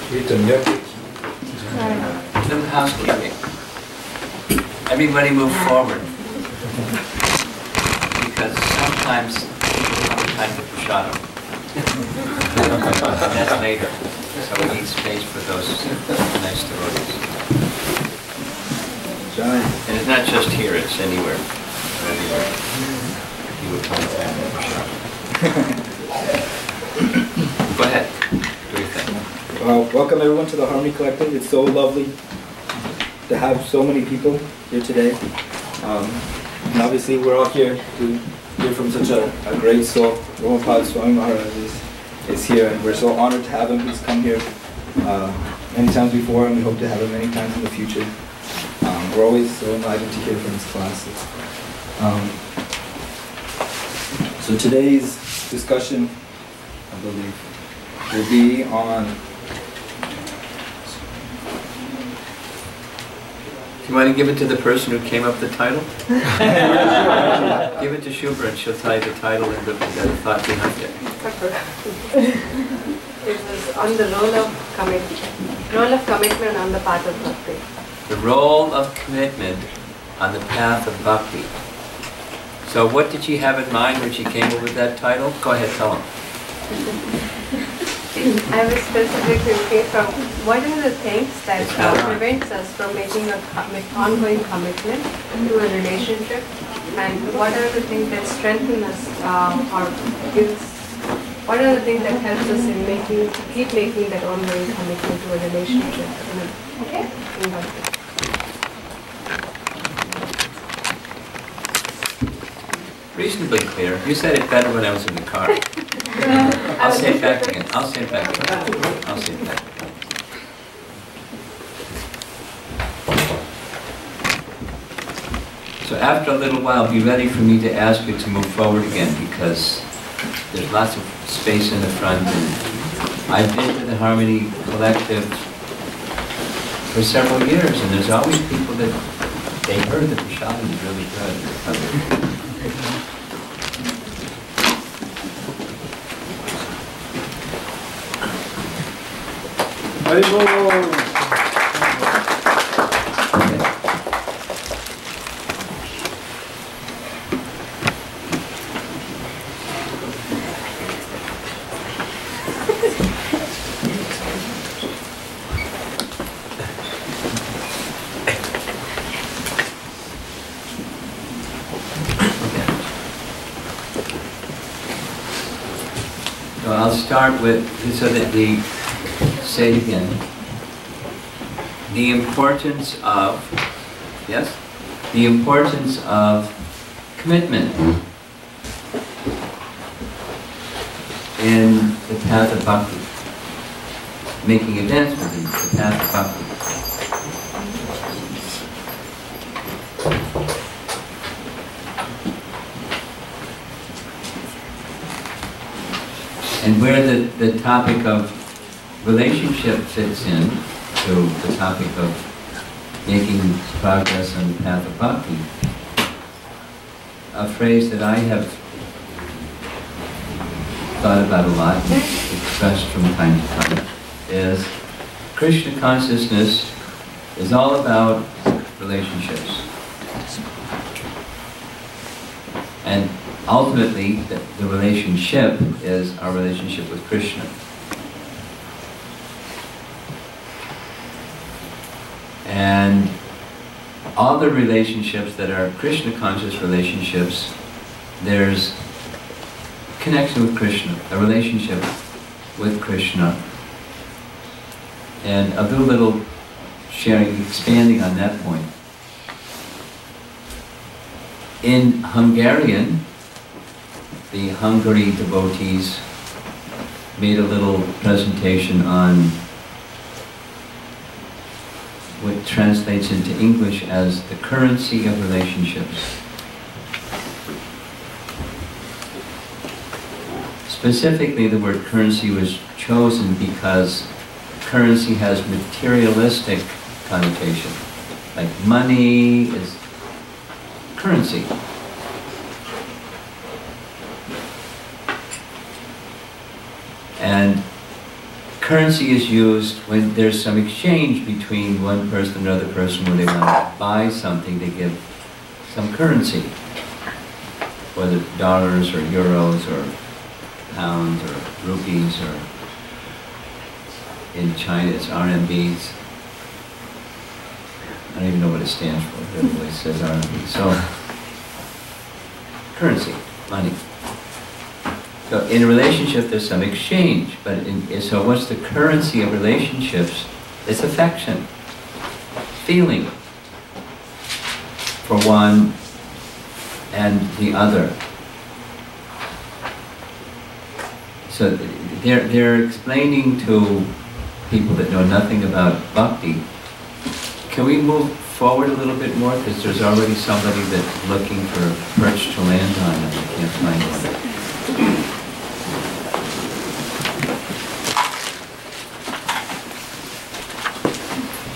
No housekeeping. Everybody move forward. Because sometimes people have time to push on them. That's later. So we need space for those nice devotees. And it's not just here, it's anywhere. Anywhere. You would come back and push on. Go ahead. Do your thing. Welcome everyone to the Harmony Collective. It's so lovely to have so many people here today. And obviously we're all here to hear from such a great soul. Romapada Swami Maharaj is here, and we're so honored to have him. He's come here many times before, and we hope to have him many times in the future. We're always so enlivened to hear from his classes. So today's discussion, I believe, will be on... Do you want to give it to the person who came up with the title? Give it to Shubhra and she'll tell you the title and the thought behind it. It was on the role of commitment. Role of commitment on the path of Bhakti. The role of commitment on the path of Bhakti. So what did she have in mind when she came up with that title? Go ahead, tell them. I was specifically looking from what are the things that prevents us from making an ongoing commitment to a relationship, and what are the things that strengthen us or gives, what are the things that helps us in keep making that ongoing commitment to a relationship. Okay? Reasonably clear. You said it better when I was in the car. I'll say it back again. I'll say it back again. I'll say it back again. So after a little while, be ready for me to ask you to move forward again, because there's lots of space in the front. And I've been to the Harmony Collective for several years, and there's always people that they heard that the prasadam is really good. So I'll start with, so that we say it again. The importance of, yes? The importance of commitment in the path of Bhakti. Making advancement in the path of Bhakti. And where the topic of relationship fits in to the topic of making progress on the path of Bhakti, a phrase that I have thought about a lot and expressed from time to time is Krishna consciousness is all about relationships. And ultimately, the relationship is our relationship with Krishna. And all the relationships that are Krishna conscious relationships, there's connection with Krishna, a relationship with Krishna. And I'll do a little sharing, expanding on that point. In Hungarian, the Hungary devotees made a little presentation on what translates into English as the currency of relationships. Specifically, the word currency was chosen because currency has materialistic connotation. Like money is currency. And currency is used when there's some exchange between one person and another person when they want to buy something, they give some currency, whether dollars or euros or pounds or rupees, or in China it's RMBs. I don't even know what it stands for, but everybody says RMB. So, currency, money. So in a relationship there's some exchange, but so what's the currency of relationships? It's affection, feeling for one and the other. So they're explaining to people that know nothing about Bhakti. Can we move forward a little bit more? Because there's already somebody that's looking for a perch to land on and I can't find one.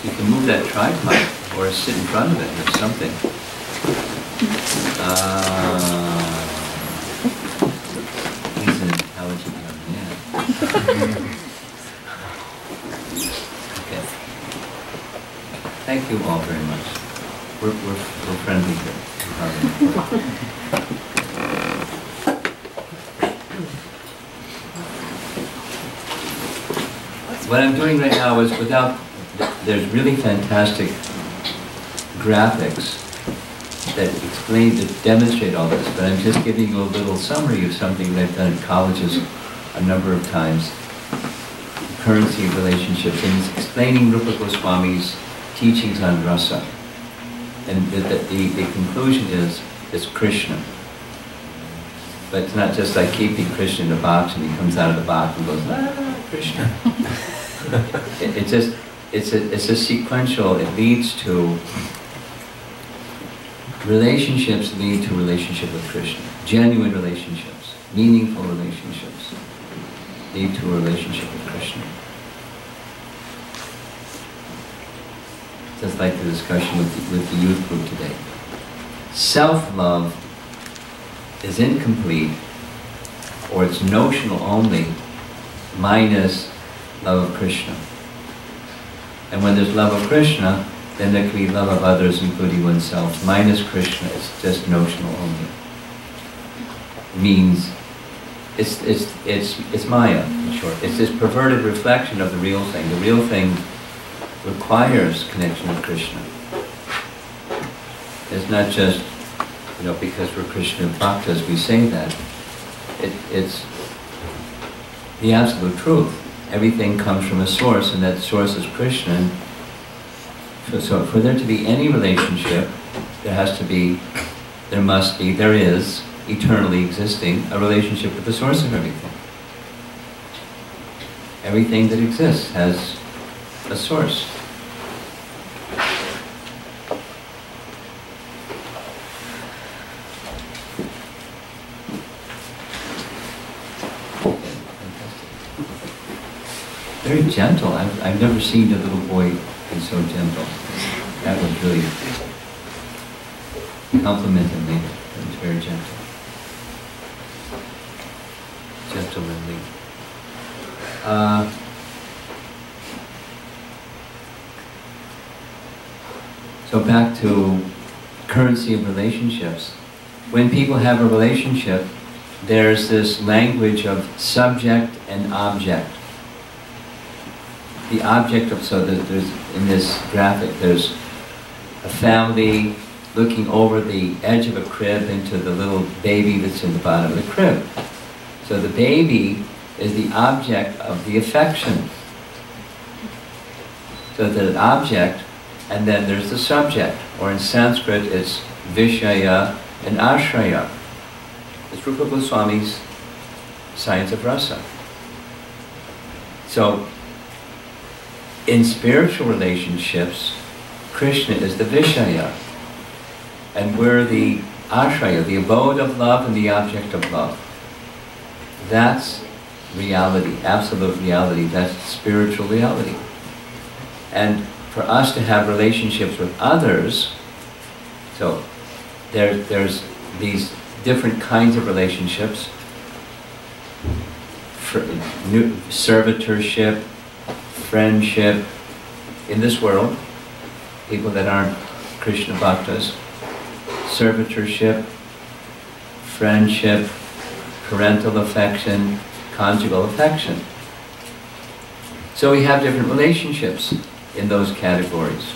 You can move that tripod or sit in front of it or something. He's an intelligent young man. Okay. Thank you all very much. We're friendly here. What I'm doing right now is there's really fantastic graphics that explain, that demonstrate all this, but I'm just giving you a little summary of something that I've done in colleges a number of times. Currency of relationships, and it's explaining Rupa Goswami's teachings on rasa. And the conclusion is, it's Krishna. But it's not just like keeping Krishna in a box and he comes out of the box and goes, ah, Krishna. It's a sequential, it leads to, relationships lead to relationship with Krishna. Genuine relationships, meaningful relationships lead to a relationship with Krishna. Just like the discussion with the youth group today. Self-love is incomplete, or it's notional only, minus love of Krishna. And when there's love of Krishna, then there can be love of others, including oneself. Minus Krishna, it's just notional only. Means it's Maya, in short. It's this perverted reflection of the real thing. The real thing requires connection with Krishna. It's not just, because we're Krishna bhaktas, we say that. It's the absolute truth. Everything comes from a source, and that source is Krishna. And so for there to be any relationship, there is, eternally existing, a relationship with the source of everything. Everything that exists has a source. Very gentle. I've never seen a little boy be so gentle. That was really complimented me. It was very gentle. Gentlemanly. So back to currency of relationships. When people have a relationship, there's this language of subject and object. The object of, so there's in this graphic, there's a family looking over the edge of a crib into the little baby that's in the bottom of the crib. So the baby is the object of the affection. So there's an object, and then there's the subject, or in Sanskrit it's Vishaya and Ashraya. It's Rupa Goswami's Science of Rasa. So in spiritual relationships, Krishna is the Vishaya, and we're the Ashraya, the abode of love and the object of love. That's reality, absolute reality, that's spiritual reality. And for us to have relationships with others, so there's these different kinds of relationships, servitorship, friendship in this world, people that aren't Krishna Bhaktas, servitorship, friendship, parental affection, conjugal affection. So we have different relationships in those categories.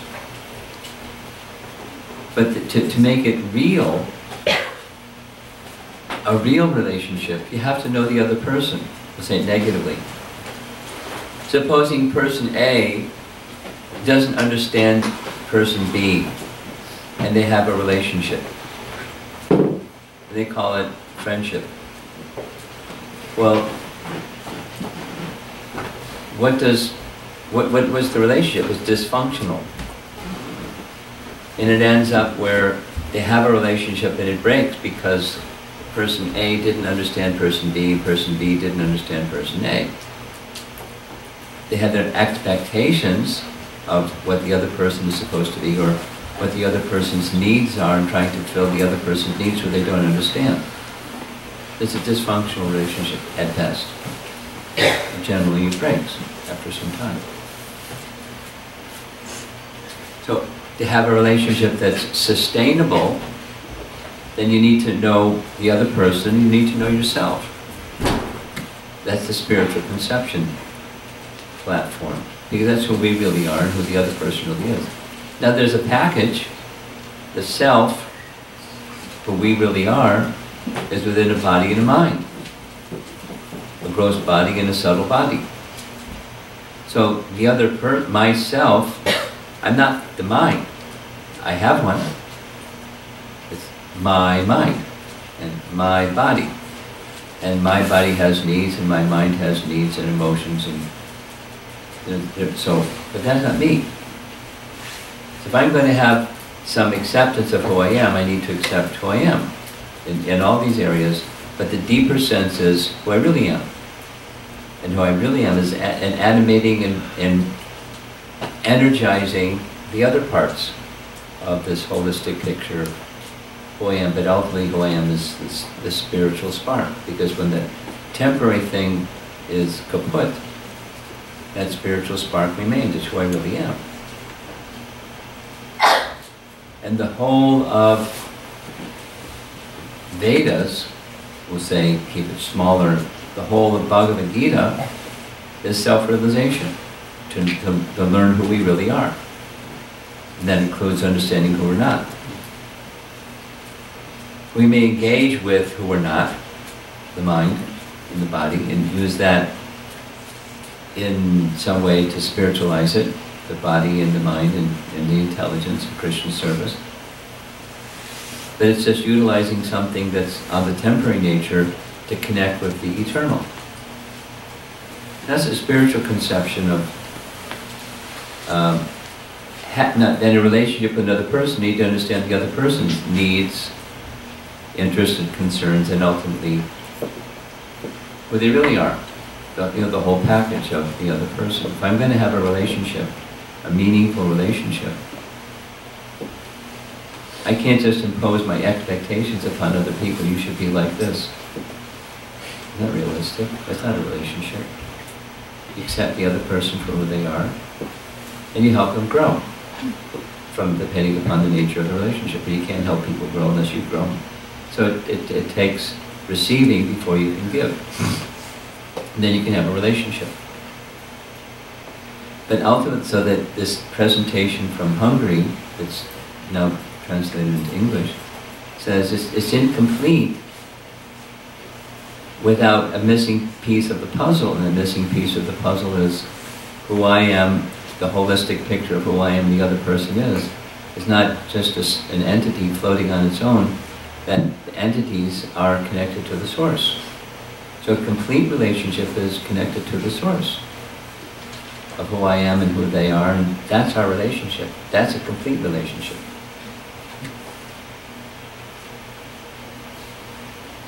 But to make it real, a real relationship, you have to know the other person. We'll say negatively. Supposing person A doesn't understand person B, and they have a relationship. They call it friendship. Well, what was the relationship? It was dysfunctional. And it ends up where they have a relationship and it breaks because person A didn't understand person B didn't understand person A. They had their expectations of what the other person is supposed to be or what the other person's needs are and trying to fill the other person's needs who they don't understand. It's a dysfunctional relationship at best. And generally it breaks after some time. So to have a relationship that's sustainable, then you need to know the other person, you need to know yourself. That's the spiritual conception platform. Because that's who we really are and who the other person really is. Now there's a package, the self, who we really are, is within a body and a mind. A gross body and a subtle body. So the other myself, I'm not the mind. I have one. It's my mind and my body. And my body has needs and my mind has needs and emotions and so, but that's not me. So if I'm going to have some acceptance of who I am, I need to accept who I am in all these areas, but the deeper sense is who I really am. And who I really am is animating and energizing the other parts of this holistic picture of who I am, but ultimately who I am is this spiritual spark, because when the temporary thing is kaput, that spiritual spark remains. It's who I really am. And the whole of Vedas, we'll say, keep it smaller, the whole of Bhagavad Gita is self-realization, to learn who we really are. And that includes understanding who we're not. We may engage with who we're not, the mind and the body, and use that in some way to spiritualize it, the body and the mind and the intelligence of Krishna service. But it's just utilizing something that's of the temporary nature to connect with the eternal. That's a spiritual conception of then a relationship with another person. You need to understand the other person's needs, interests and concerns, and ultimately who they really are. The whole package of the other person. If I'm going to have a relationship, a meaningful relationship, I can't just impose my expectations upon other people. You should be like this. It's not realistic. That's not a relationship. You accept the other person for who they are, and you help them grow, from depending upon the nature of the relationship. But you can't help people grow unless you've grown. So it takes receiving before you can give. And then you can have a relationship. But ultimately, so that this presentation from Hungary, that's now translated into English, says it's incomplete without a missing piece of the puzzle. And the missing piece of the puzzle is who I am, the holistic picture of who I am, the other person is. It's not just an entity floating on its own. That entities are connected to the source. So a complete relationship is connected to the source of who I am and who they are, and that's our relationship. That's a complete relationship.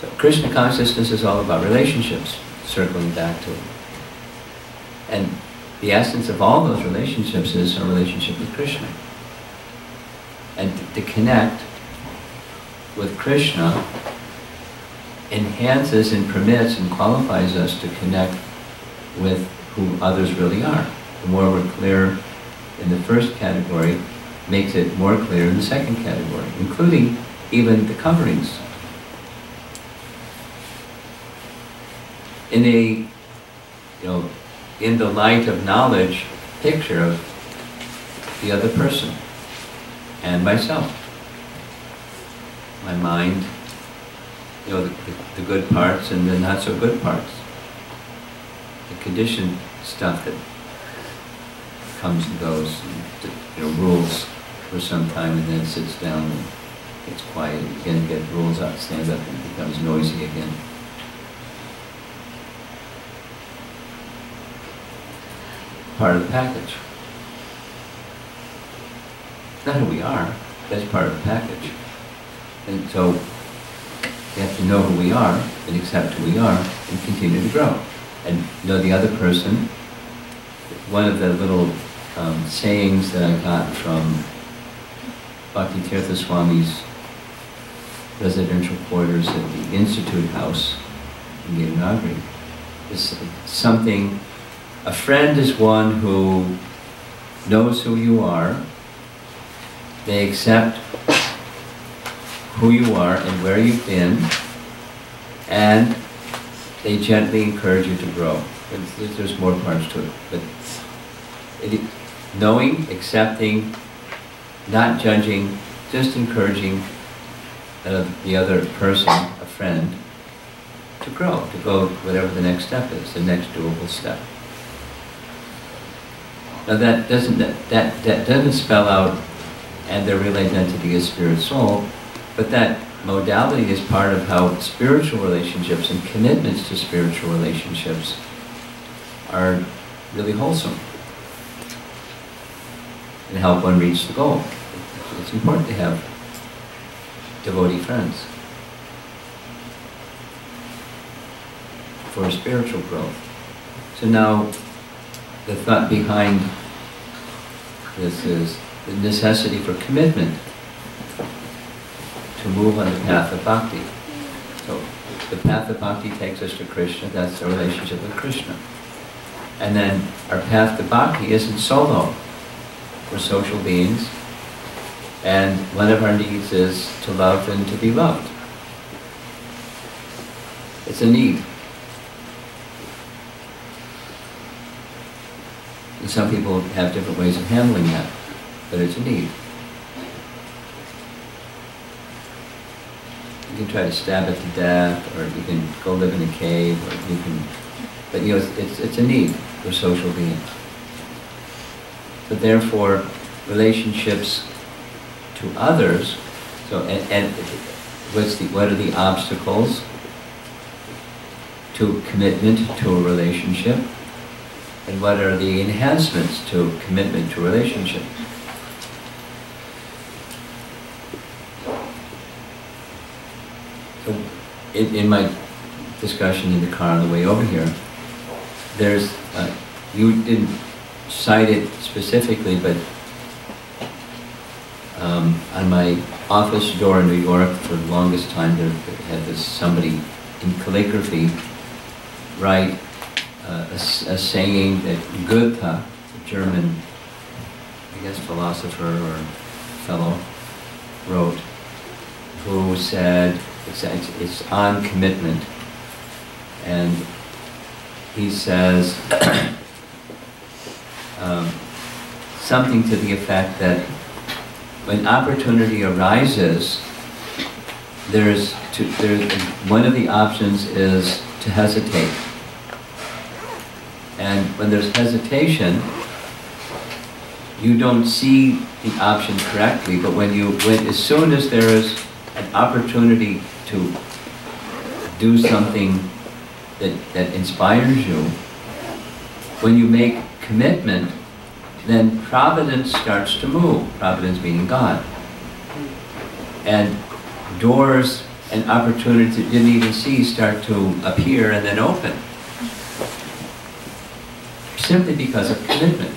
So Krishna consciousness is all about relationships, circling back to it. And the essence of all those relationships is a relationship with Krishna. And to connect with Krishna enhances and permits and qualifies us to connect with who others really are, the more we're clear in the first category, makes it more clear in the second category, including even the coverings. In a, in the light of knowledge, picture of the other person and myself. My mind, the good parts and the not so good parts. The conditioned stuff that comes and goes, and, rules for some time and then sits down and gets quiet again, get rules up, stands up and becomes noisy again. Part of the package. Not who we are, that's part of the package. And so we have to know who we are and accept who we are and continue to grow. And know the other person. One of the little sayings that I got from Bhakti Swami's residential quarters at the Institute House in Ypsilanti is something. A friend is one who knows who you are, they accept who you are and where you've been, and they gently encourage you to grow. There's more parts to it, but knowing, accepting, not judging, just encouraging the other person, a friend, to grow, to go whatever the next step is, the next doable step. Now that doesn't spell out and their real identity is spirit soul, but that modality is part of how spiritual relationships and commitments to spiritual relationships are really wholesome and help one reach the goal. It's important to have devotee friends for spiritual growth. So now, the thought behind this is the necessity for commitment to move on the path of bhakti. So the path of bhakti takes us to Krishna, that's the relationship with Krishna. And then our path to bhakti isn't solo. We're social beings, and one of our needs is to love and to be loved. It's a need. And some people have different ways of handling that, but it's a need. You can try to stab it to death, or you can go live in a cave, or you can, but it's a need for social beings. But therefore, relationships to others, so, and what are the obstacles to commitment to a relationship? And what are the enhancements to commitment to relationship? So in my discussion in the car on the way over here, there's, you didn't cite it specifically, but on my office door in New York for the longest time, there had this somebody in calligraphy write a saying that Goethe, a German, I guess, philosopher or fellow, wrote, who said, it's on commitment, and he says something to the effect that when opportunity arises, one of the options is to hesitate. And when there's hesitation, you don't see the option correctly, but as soon as there is an opportunity to do something that inspires you, when you make commitment, then Providence starts to move, Providence meaning God. And doors and opportunities that you didn't even see start to appear and then open. Simply because of commitment.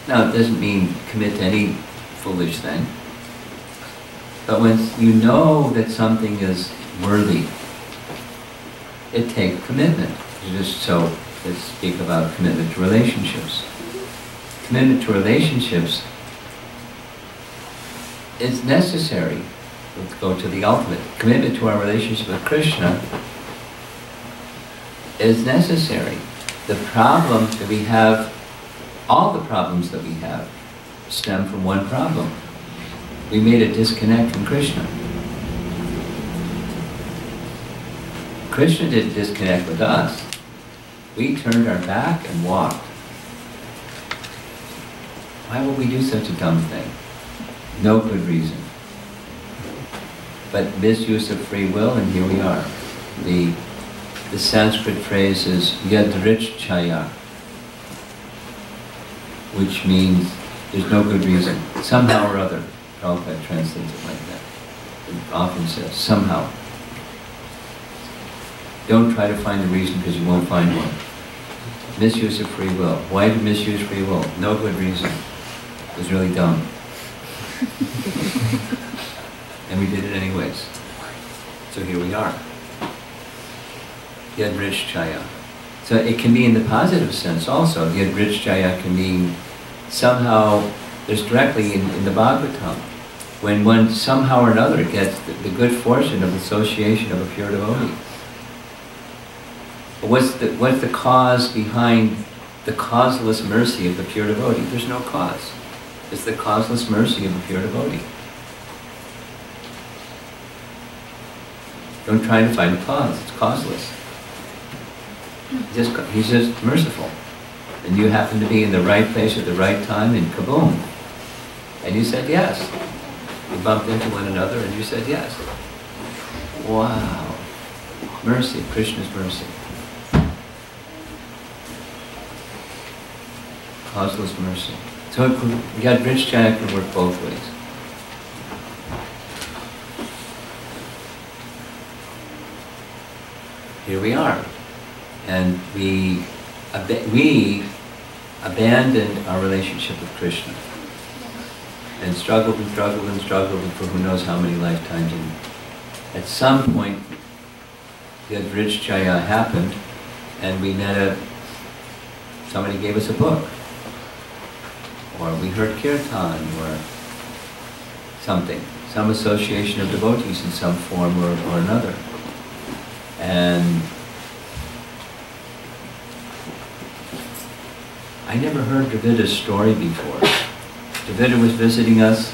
Now, it doesn't mean commit to any foolish thing. But when you know that something is worthy, it takes commitment. So that speak about commitment to relationships. Commitment to relationships is necessary. Let's go to the ultimate. Commitment to our relationship with Krishna is necessary. The problem that we have, all the problems that we have, stem from one problem. We made a disconnect from Krishna. Krishna didn't disconnect with us. We turned our back and walked. Why would we do such a dumb thing? No good reason. But misuse of free will, and here we are. The Sanskrit phrase is yadrichchaya, which means there's no good reason. Somehow or other. Prabhupada translates it like that. It often says, somehow. Don't try to find a reason because you won't find one. Misuse of free will. Why do misuse free will? No good reason. It was really dumb. And we did it anyways. So here we are. Yadrichchaya. So it can be in the positive sense also. Yadrichchaya can mean somehow, there's directly in the Bhagavatam, when one somehow or another gets the good fortune of association of a pure devotee. What's the cause behind the causeless mercy of the pure devotee? There's no cause. It's the causeless mercy of the pure devotee. Don't try to find a cause. It's causeless. He's just merciful. And you happen to be in the right place at the right time, and kaboom. And you said yes. You bumped into one another and you said yes. Wow. Mercy, Krishna's mercy. Causeless mercy. So Yadrichchaya can work both ways. Here we are. And we abandoned our relationship with Krishna. And struggled and struggled and struggled for who knows how many lifetimes. And at some point, Yadrichchaya happened, and we met somebody gave us a book. Or we heard kirtan, or something. Some association of devotees in some form or another. And I never heard Dravita's story before. Dravita was visiting us.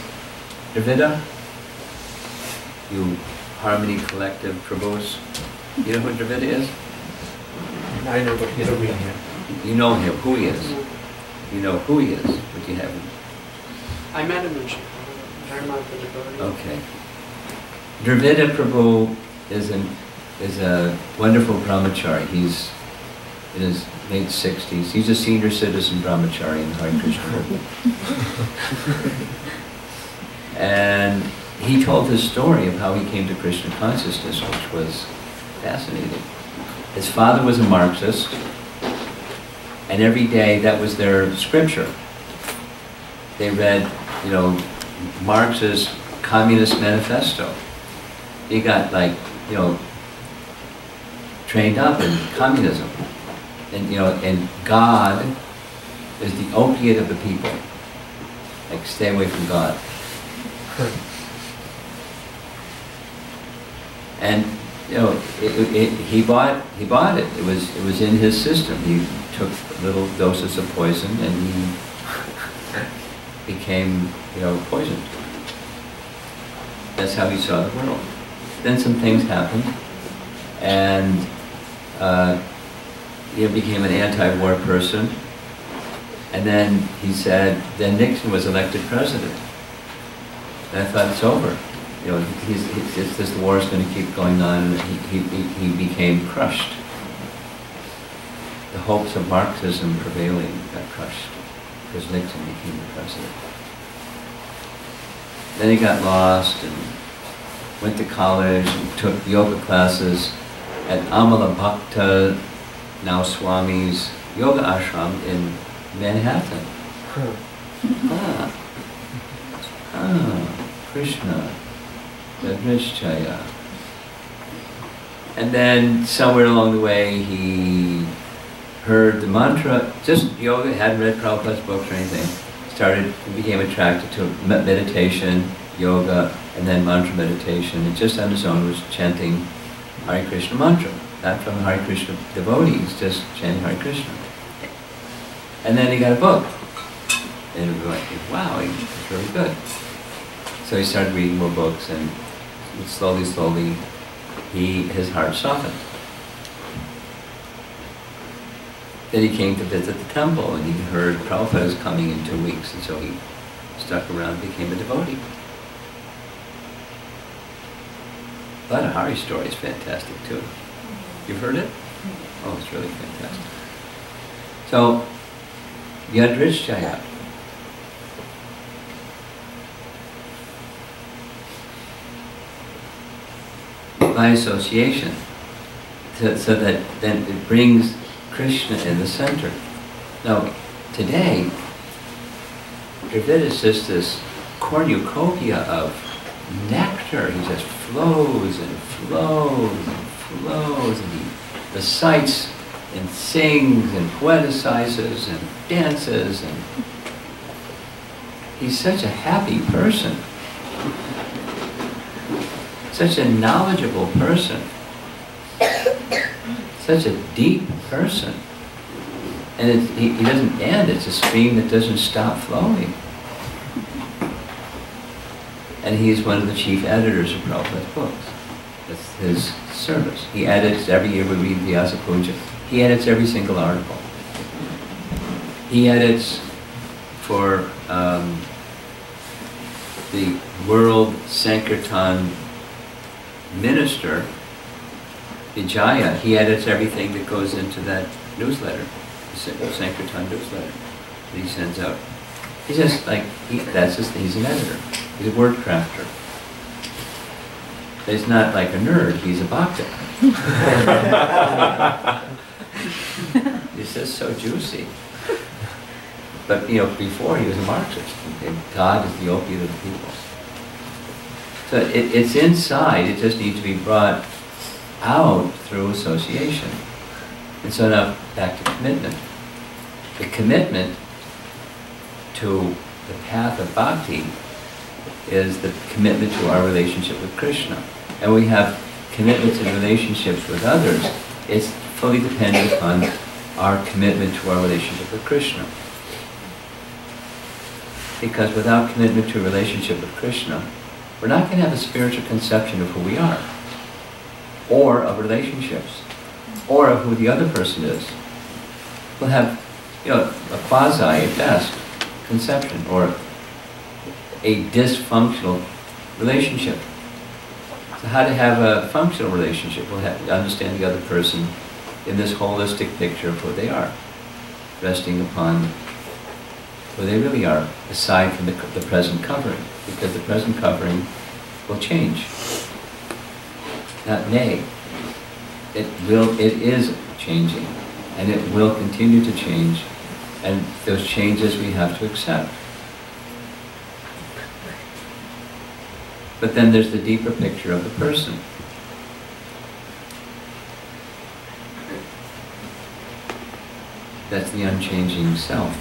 Dravita? You Harmony Collective Prabhus. You know who Dravita is? I know, but he's over here. You know him, who he is. You know who he is, but you haven't. I met him in Chicago. Okay. Dravita Prabhu is a wonderful brahmachari. He's in his late 60s. He's a senior citizen brahmachari in Hare Krishna. And he told his story of how he came to Krishna consciousness, which was fascinating. His father was a Marxist, and every day that was their scripture. They read, Marx's Communist Manifesto. He got trained up in communism. And God is the opiate of the people. Stay away from God. And he bought it. It was in his system. He took little doses of poison, and he became poisoned. That's how he saw the world. Then some things happened, and he became an anti-war person. And then he said, then Nixon was elected president. And I thought, it's over. The war is going to keep going on. And he became crushed. The hopes of Marxism prevailing got crushed because Nixon became the president. Then he got lost and went to college and took yoga classes at Amala Bhakta, now Swami's yoga ashram in Manhattan. Krishna, Yadrichchaya. And then somewhere along the way he heard the mantra, just yoga, hadn't read Prabhupada's books or anything, became attracted to meditation, yoga, and then mantra meditation, and just on his own was chanting Hare Krishna mantra. Not from a Hare Krishna devotee, he's just chanting Hare Krishna. And then he got a book. And we were like, wow, he's really good. So he started reading more books, and slowly, his heart softened. Then he came to visit the temple, and he heard Prabhupada was coming in 2 weeks, and so he stuck around and became a devotee. But Hari's story is fantastic too. You've heard it? Oh, it's really fantastic. So, Yadrishchaya. By association, so that then it brings Krishna in the center. Now, today, Dravid is just this cornucopia of nectar. He just flows and flows and flows, and he recites and sings and poeticizes and dances, and he's such a happy person, such a knowledgeable person, such a deep person, and he doesn't end. It's a stream that doesn't stop flowing. And he's one of the chief editors of Prabhupada's books. That's his service. He edits, every year we read Vyasa Puja. He edits every single article. He edits for the World Sankirtan Minister, Vijaya. He edits everything that goes into that newsletter, the Sankirtan newsletter that he sends out. He's just like, he's an editor. He's a word crafter. He's not like a nerd, he's a bhakta. He's just so juicy. But before he was a Marxist. And God is the opiate of the people. So it's inside, it just needs to be brought out through association. And so now, back to commitment. The commitment to the path of bhakti is the commitment to our relationship with Krishna. And we have commitments and relationships with others. It's fully dependent upon our commitment to our relationship with Krishna. Because without commitment to a relationship with Krishna, we're not going to have a spiritual conception of who we are, or of relationships, or of who the other person is. We'll have, a quasi, at best, conception, or a dysfunctional relationship. So how to have a functional relationship? We'll have to understand the other person in this holistic picture of who they are, resting upon who they really are, aside from the present covering, because the present covering will change. Not may. It is changing, and it will continue to change, and those changes we have to accept. But then there's the deeper picture of the person. That's the unchanging self.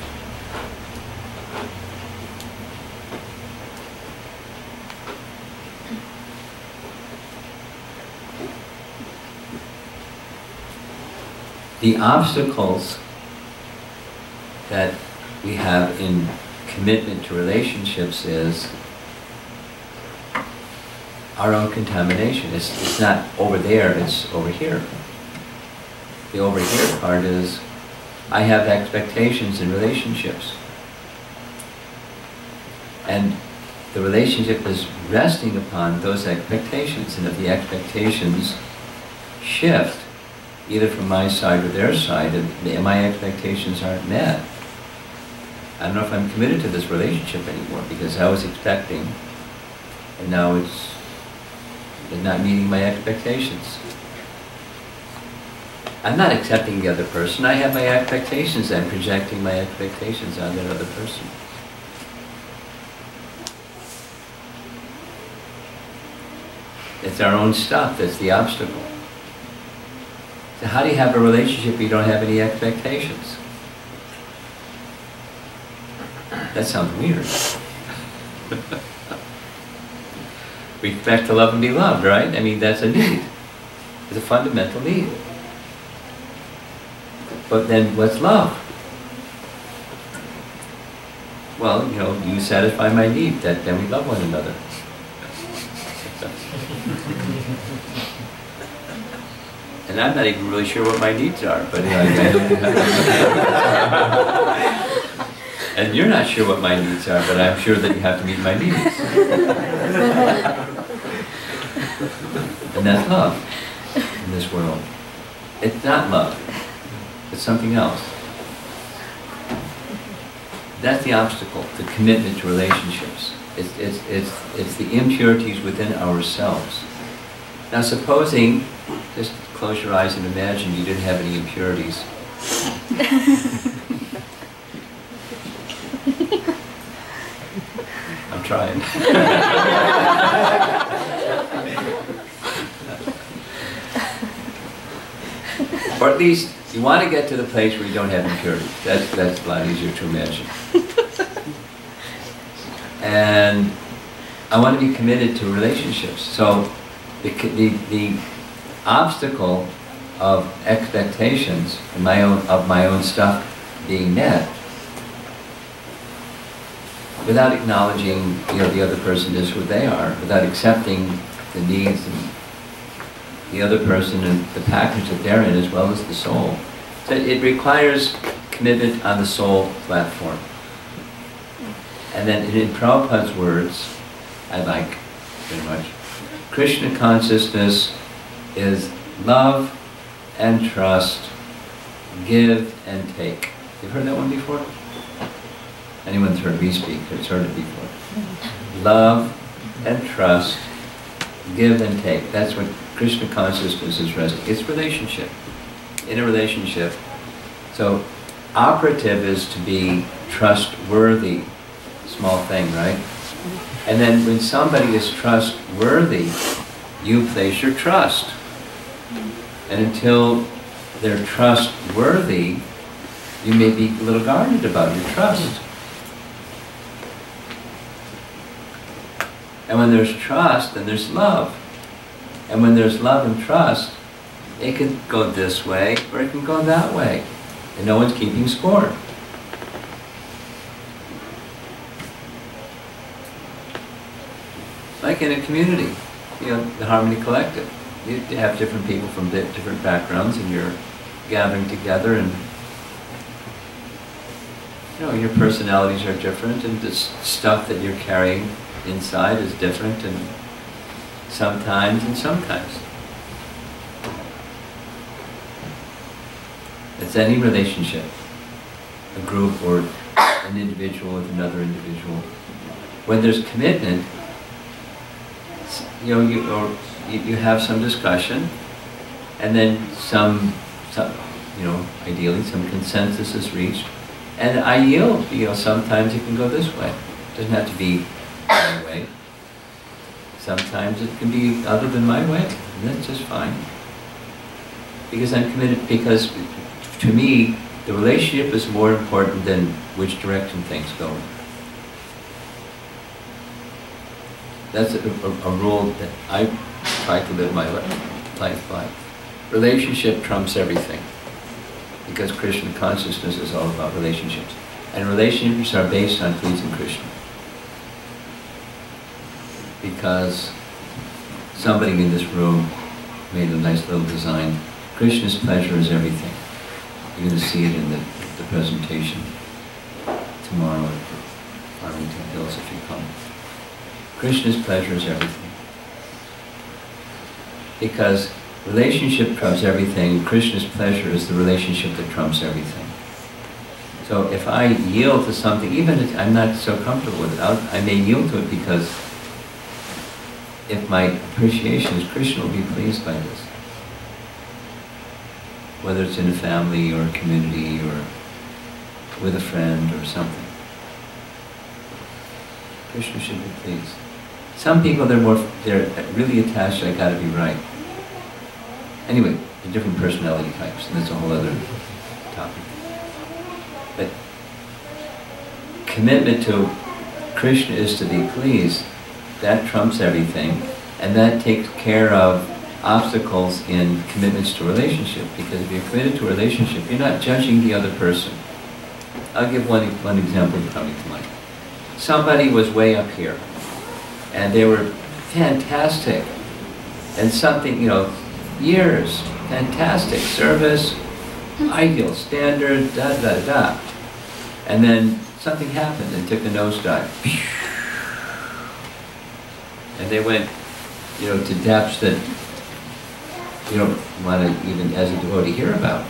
The obstacles that we have in commitment to relationships is our own contamination. It's not over there, it's over here. The over here part is, I have expectations in relationships. And the relationship is resting upon those expectations. And if the expectations shift, either from my side or their side, and my expectations aren't met, I don't know if I'm committed to this relationship anymore, because I was expecting, and now it's not meeting my expectations. I'm not accepting the other person. I have my expectations. I'm projecting my expectations on that other person. It's our own stuff that's the obstacle. So how do you have a relationship if you don't have any expectations? That sounds weird. We expect to love and be loved, right? I mean, that's a need. It's a fundamental need. But then what's love? Well, you know, you satisfy my need, that then we love one another. And I'm not even really sure what my needs are, but and you're not sure what my needs are, but I'm sure that you have to meet my needs. And that's love in this world. It's not love. It's something else. That's the obstacle, the commitment to relationships. It's the impurities within ourselves. Now supposing, just close your eyes and imagine you didn't have any impurities. I'm trying. Or at least you want to get to the place where you don't have impurities. That's a lot easier to imagine. And I want to be committed to relationships. So the obstacle of expectations and my own stuff being met, without acknowledging, you know, the other person is who they are, without accepting the needs and the other person and the package that they're in, as well as the soul. So it requires commitment on the soul platform. And then in Prabhupada's words, I like very much, Krishna consciousness is love and trust, give and take. You've heard that one before? Anyone's heard me speak, has heard it before. Love and trust, give and take. That's what Krishna consciousness is resting. It's relationship. In a relationship. So operative is to be trustworthy. Small thing, right? And then when somebody is trustworthy, you place your trust. And until they're trustworthy, you may be a little guarded about your trust. And when there's trust, then there's love. And when there's love and trust, it can go this way or it can go that way. And no one's keeping score. Like in a community, you know, the Harmony Collective. You have different people from different backgrounds and you're gathering together and, you know, your personalities are different and the stuff that you're carrying inside is different and sometimes. It's any relationship, a group or an individual with another individual. When there's commitment, you know, you have some discussion, and then some, you know, ideally some consensus is reached, and I yield. You know, sometimes it can go this way. It doesn't have to be my way. Sometimes it can be other than my way, and that's just fine. Because I'm committed, because to me, the relationship is more important than which direction things go. That's a rule that I try to live my life by. Relationship trumps everything. Because Krishna consciousness is all about relationships. And relationships are based on pleasing Krishna. Because somebody in this room made a nice little design. Krishna's pleasure is everything. You're going to see it in the presentation tomorrow at Farmington Hills if you come. Krishna's pleasure is everything. Because relationship trumps everything, Krishna's pleasure is the relationship that trumps everything. So if I yield to something, even if I'm not so comfortable with it, I may yield to it because if my appreciation is Krishna will be pleased by this. Whether it's in a family or a community or with a friend or something. Krishna should be pleased. Some people, they're really attached, I gotta be right. Anyway, the different personality types, and that's a whole other topic. But commitment to Krishna is to be pleased. That trumps everything, and that takes care of obstacles in commitments to relationship, because if you're committed to a relationship, you're not judging the other person. I'll give one example coming to mind. Somebody was way up here, and they were fantastic, and something, years, fantastic service, ideal standard, da. And then something happened and took a nosedive. And they went, to depths that you don't want to even, as a devotee, hear about.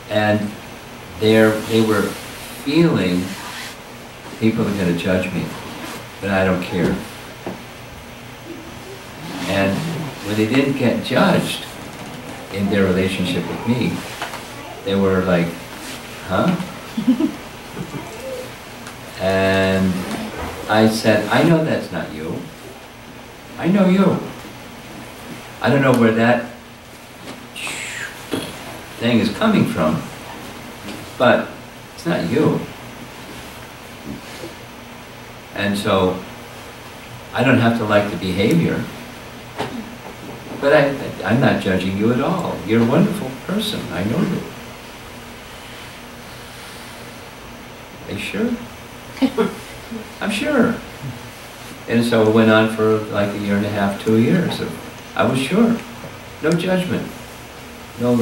And they were feeling, people are going to judge me, but I don't care. And when they didn't get judged in their relationship with me, they were like, huh? And I said, I know that's not you. I know you. I don't know where that thing is coming from, but it's not you. And so, I don't have to like the behavior, but I'm not judging you at all. You're a wonderful person. I know you. Are you sure? I'm sure. And so it went on for like 1.5 years, 2 years. I was sure. No judgment. No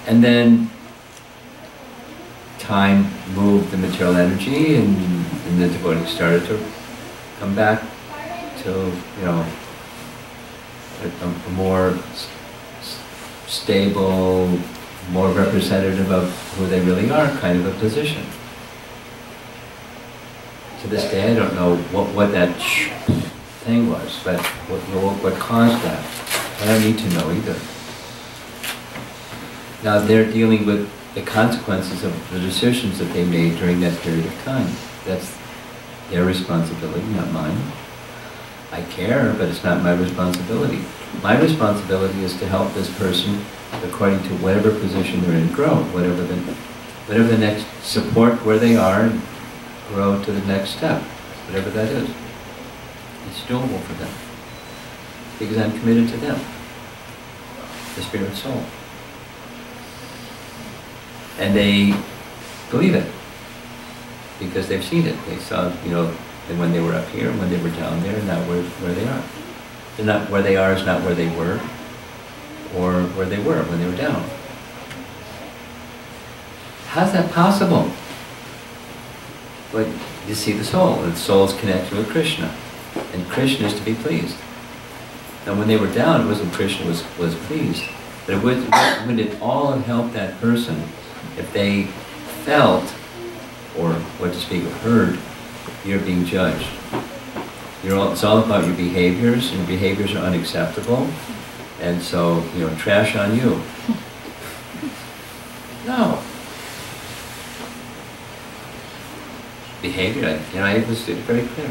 And then time moved the material energy, and the devotee started to come back to, a more stable, more representative of who they really are kind of a position. To this day, I don't know what that thing was, but what caused that. I don't need to know either. Now they're dealing with the consequences of the decisions that they made during that period of time. That's their responsibility, not mine. I care, but it's not my responsibility. My responsibility is to help this person according to whatever position they're in grow, whatever the next support where they are, and grow to the next step, whatever that is. It's doable for them, because I'm committed to them, the spirit soul. And they believe it, because they've seen it. They saw, and when they were up here, and when they were down there, and not where they are. They're not where they are is not where they were, or where they were when they were down. How's that possible? Well, you see the soul, and the soul is connected with Krishna, and Krishna is to be pleased. Now when they were down, it wasn't Krishna was pleased, but it wouldn't it all have helped that person if they felt, or what to speak of, heard, you're being judged. It's all about your behaviors, and your behaviors are unacceptable, and so, trash on you. No. Behavior, I was very clear.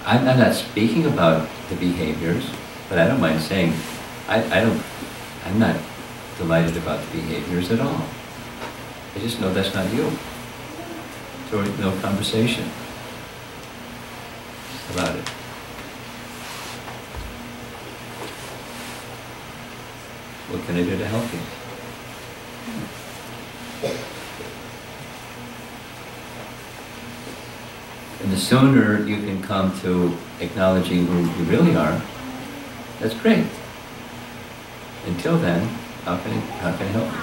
I'm not speaking about the behaviors, but I don't mind saying, I'm not delighted about the behaviors at all. I just know that's not you. So no conversation about it. What can I do to help you? And the sooner you can come to acknowledging who you really are, that's great. Until then, how can I help you?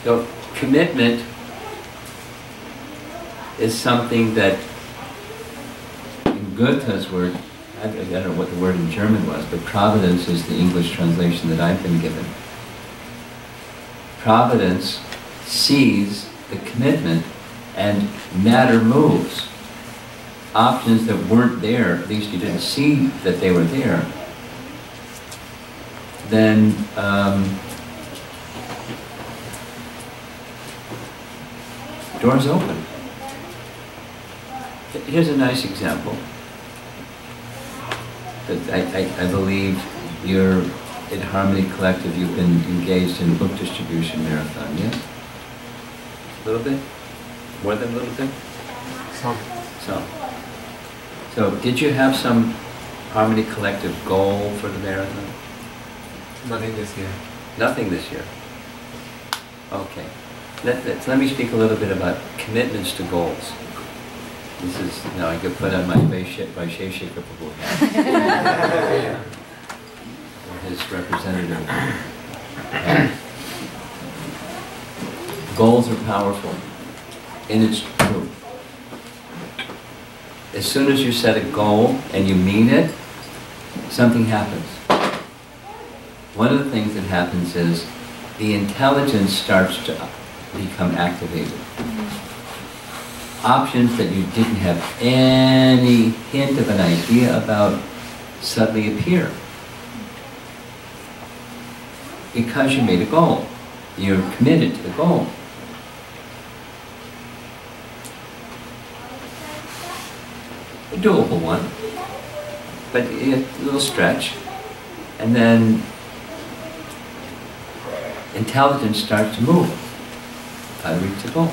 So commitment is something that, in Goethe's word, I don't know what the word in German was, but Providence is the English translation that I've been given. Providence sees the commitment, and matter moves. Options that weren't there, at least you didn't see that they were there, then doors open. Here's a nice example. That I believe you're at Harmony Collective, you've been engaged in book distribution marathon, yes? A little bit? More than a little bit? Some. So did you have some Harmony Collective goal for the marathon? Nothing this year. Nothing this year. Okay. Let me speak a little bit about commitments to goals. This is, now I could put on my Vaisheshika hat. Or his representative. Goals are powerful, and it's true. As soon as you set a goal and you mean it, something happens. One of the things that happens is the intelligence starts to become activated. Options that you didn't have any hint of an idea about suddenly appear. Because you made a goal. You're committed to the goal. A doable one, but a little stretch. And then intelligence starts to move. How to reach the goal.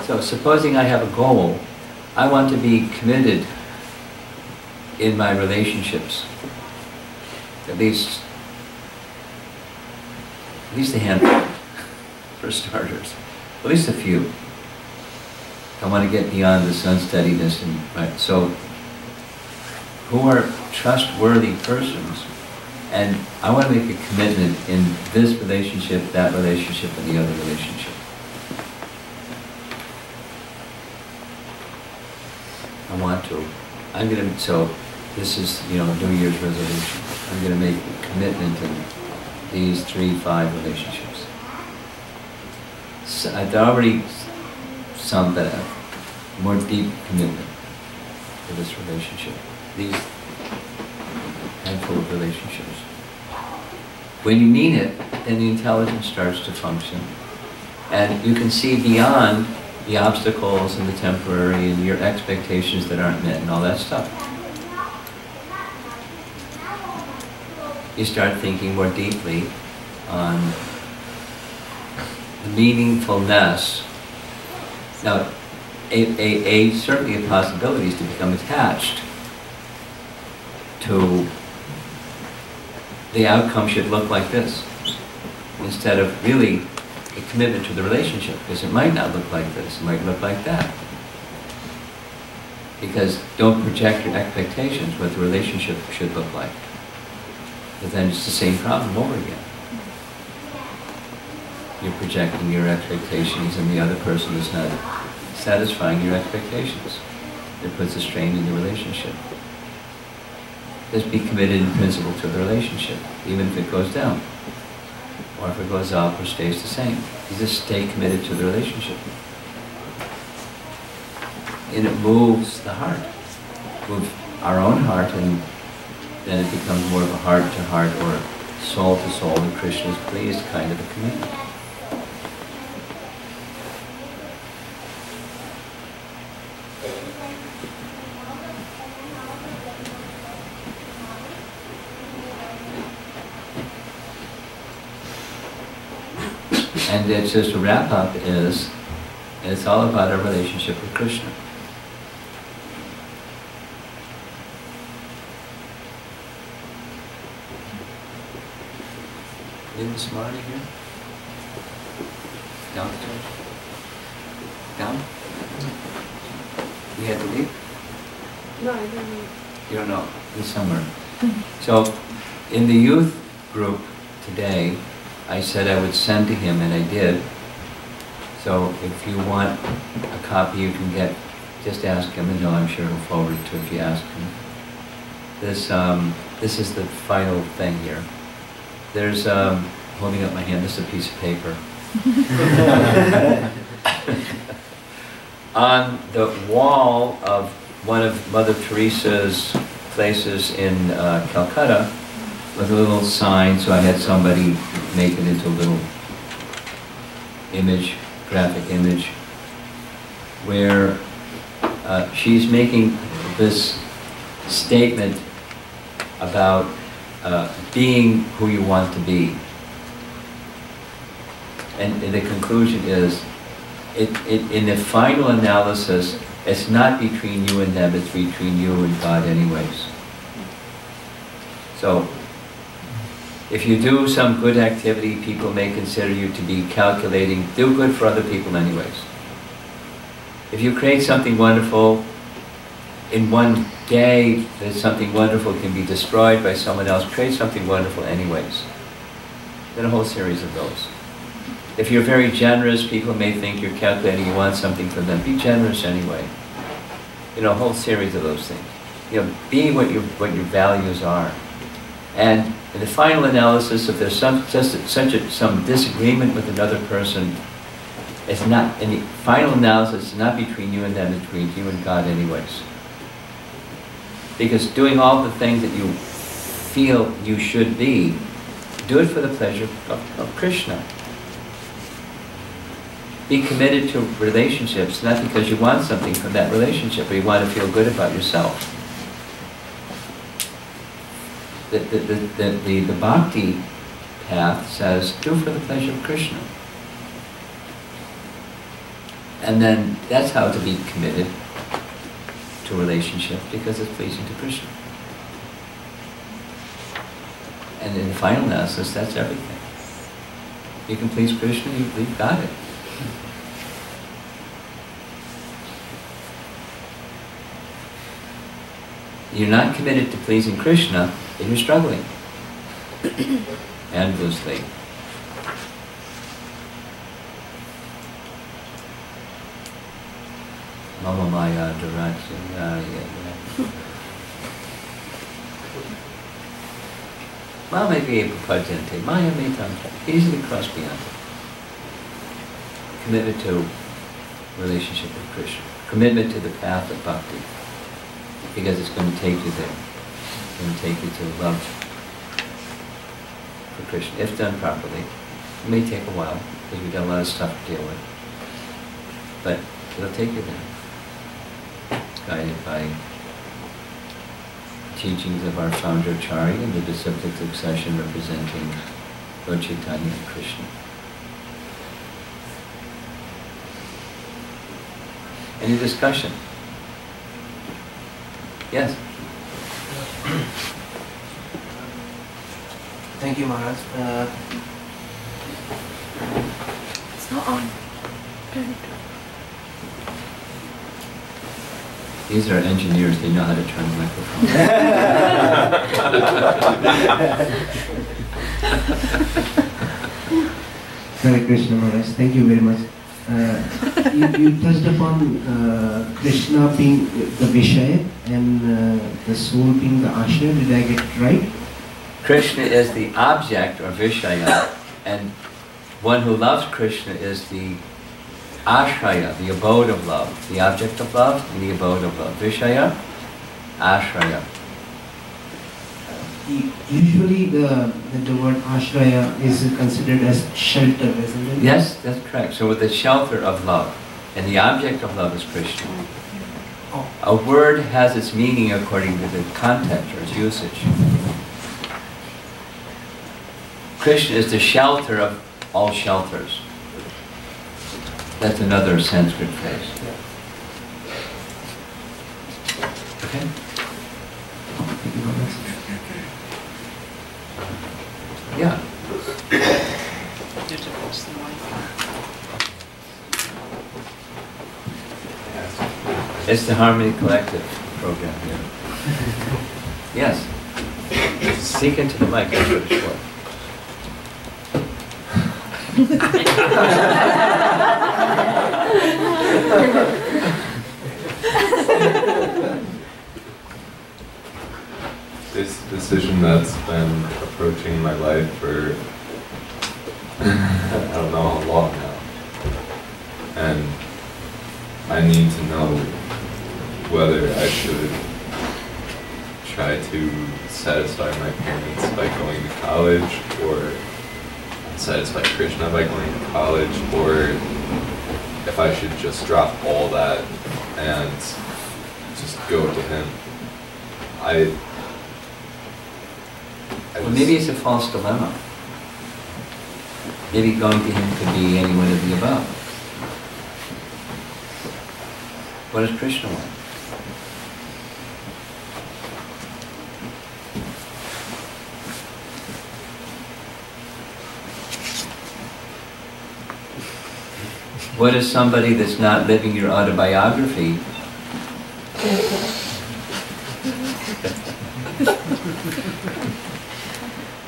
So supposing I have a goal, I want to be committed in my relationships. At least a handful, for starters. At least a few. I want to get beyond the sun-steadiness and right. So who are trustworthy persons, and I want to make a commitment in this relationship, that relationship, and the other relationship. I want to. I'm going to, so this is, New Year's resolution. I'm going to make a commitment in these 3, 5 relationships. So I've already some that have more deep commitment to this relationship. These handful of relationships. When you mean it, then the intelligence starts to function. And you can see beyond the obstacles and the temporary and your expectations that aren't met and all that stuff. You start thinking more deeply on the meaningfulness. Now, certainly a possibility is to become attached to the outcome should look like this, instead of really a commitment to the relationship, because it might not look like this, it might look like that. Because don't project your expectations what the relationship should look like. Because then it's the same problem over again. You're projecting your expectations and the other person is not satisfying your expectations. It puts a strain in the relationship. Just be committed in principle to the relationship, even if it goes down. Or if it goes up or stays the same. You just stay committed to the relationship. And it moves the heart. Moves our own heart, and then it becomes more of a heart-to-heart or soul-to-soul and Krishna's pleased kind of a commitment. And it's just a wrap-up is, it's all about our relationship with Krishna. Isn't Smarty here? Downstairs? Down? You had to leave? No, I don't know. You don't know. He's somewhere. So, in the youth group today, I said I would send to him, and I did. So if you want a copy, you can get, just ask him, and I'm sure he'll forward it to if you ask him. This is the final thing here. There's, holding up my hand, this is a piece of paper. On the wall of one of Mother Teresa's places in Calcutta, with a little sign, so I had somebody make it into a little image, graphic image, where she's making this statement about being who you want to be. And the conclusion is, in the final analysis, it's not between you and them, it's between you and God anyways. So, if you do some good activity, people may consider you to be calculating. Do good for other people anyways. If you create something wonderful, in one day that something wonderful can be destroyed by someone else, create something wonderful anyways. Then a whole series of those. If you're very generous, people may think you're calculating, you want something from them. Be generous anyway. You know, a whole series of those things. You know, be what your values are. And in the final analysis, if there's some disagreement with another person, it's not, in the final analysis, it's not between you and them, it's between you and God anyways. Because doing all the things that you feel you should be, do it for the pleasure of Krishna. Be committed to relationships, not because you want something from that relationship, or you want to feel good about yourself. The Bhakti path says, do for the pleasure of Krishna. And then that's how to be committed to a relationship, because it's pleasing to Krishna. And in the final analysis, that's everything. You can please Krishna, you've got it. You're not committed to pleasing Krishna, then you're struggling endlessly. Mama Maya Duraksha. Mama Gaya Pajante, Maya Metanta, easily crossed beyond it. Commitment to relationship with Krishna. Commitment to the path of Bhakti. Because it's going to take you there. It's going to take you to love for Krishna, if done properly. It may take a while, because we've got a lot of stuff to deal with. But it'll take you there. Guided by teachings of our founder Acharya and the disciplic succession representing Lord Chaitanya and Krishna. Any discussion? Yes? Thank you, Maharaj. It's not on. These are engineers, they know how to turn the microphone. Hare Krishna, Maharaj. Thank you very much. You touched upon Krishna being the Vishaya and the soul being the Ashraya. Did I get it right? Krishna is the object, or Vishaya, and one who loves Krishna is the Ashraya, the abode of love. The object of love and the abode of love. Vishaya, Ashraya. Usually the word Ashraya is considered as shelter, isn't it? Yes, that's correct. So with the shelter of love, and the object of love is Krishna. A word has its meaning according to the content or its usage. Krishna is the shelter of all shelters. That's another Sanskrit phrase. Okay? Yeah. It's the Harmony Collective program here. Yes. Speak into the mic, that's what it's for. This decision that's been approaching my life for I don't know how long now, and I need to know whether I should try to satisfy my parents by going to college, or satisfy Krishna by going to college, or if I should just drop all that and just go to him. Well, maybe it's a false dilemma. Maybe going to him could be any one of the above. What does Krishna want? What is somebody that's not living your autobiography?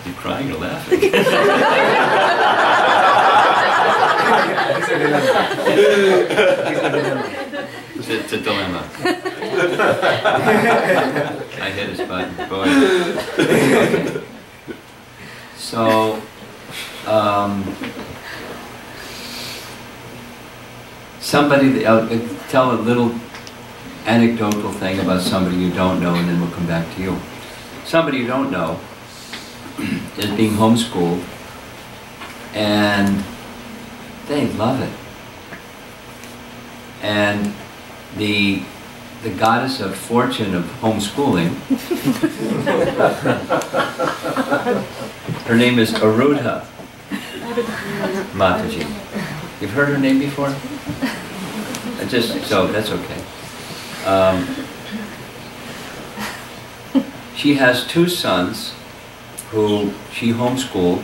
You're crying or laughing? It's a dilemma. I hit his button. Boy. Okay. So, somebody, I'll tell a little anecdotal thing about somebody you don't know, and then we'll come back to you. Somebody you don't know is being homeschooled, and they love it. And the goddess of fortune of homeschooling, her name is Arudha Mataji. You've heard her name before? So that's okay. She has two sons who she homeschooled,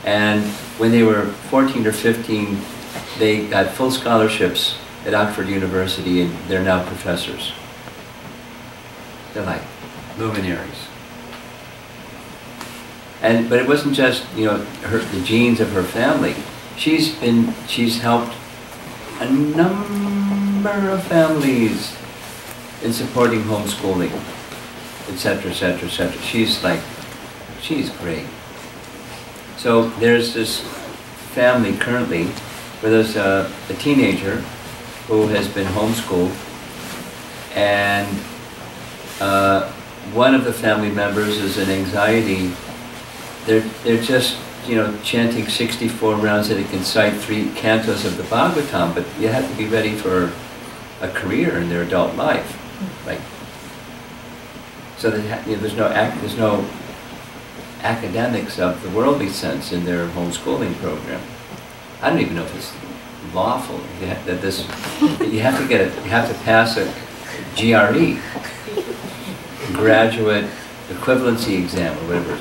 and when they were 14 or 15, they got full scholarships at Oxford University, and they're now professors. They're like luminaries. But it wasn't just, you know, the genes of her family. She's helped a number of families in supporting homeschooling, etc., etc., etc. She's great. So there's this family currently where there's a teenager who has been homeschooled, and one of the family members is in anxiety. They're just, you know, chanting 64 rounds that it can cite 3 cantos of the Bhagavatam, but you have to be ready for a career in their adult life. Like, so that, you know, there's no academics of the worldly sense in their homeschooling program. I don't even know if it's lawful that you have to pass a GRE, graduate equivalency exam, or whatever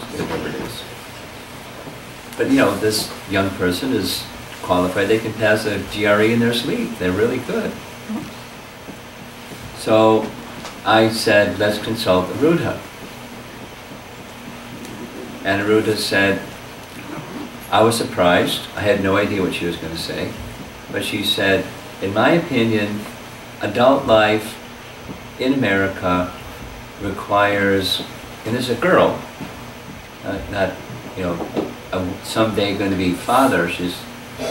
it is. But you know, this young person is qualified. They can pass a GRE in their sleep. They're really good. So I said, let's consult Arudha. And Arudha said, I was surprised. I had no idea what she was going to say. But she said, in my opinion, adult life in America requires, and as a girl, not you know, someday going to be father, she's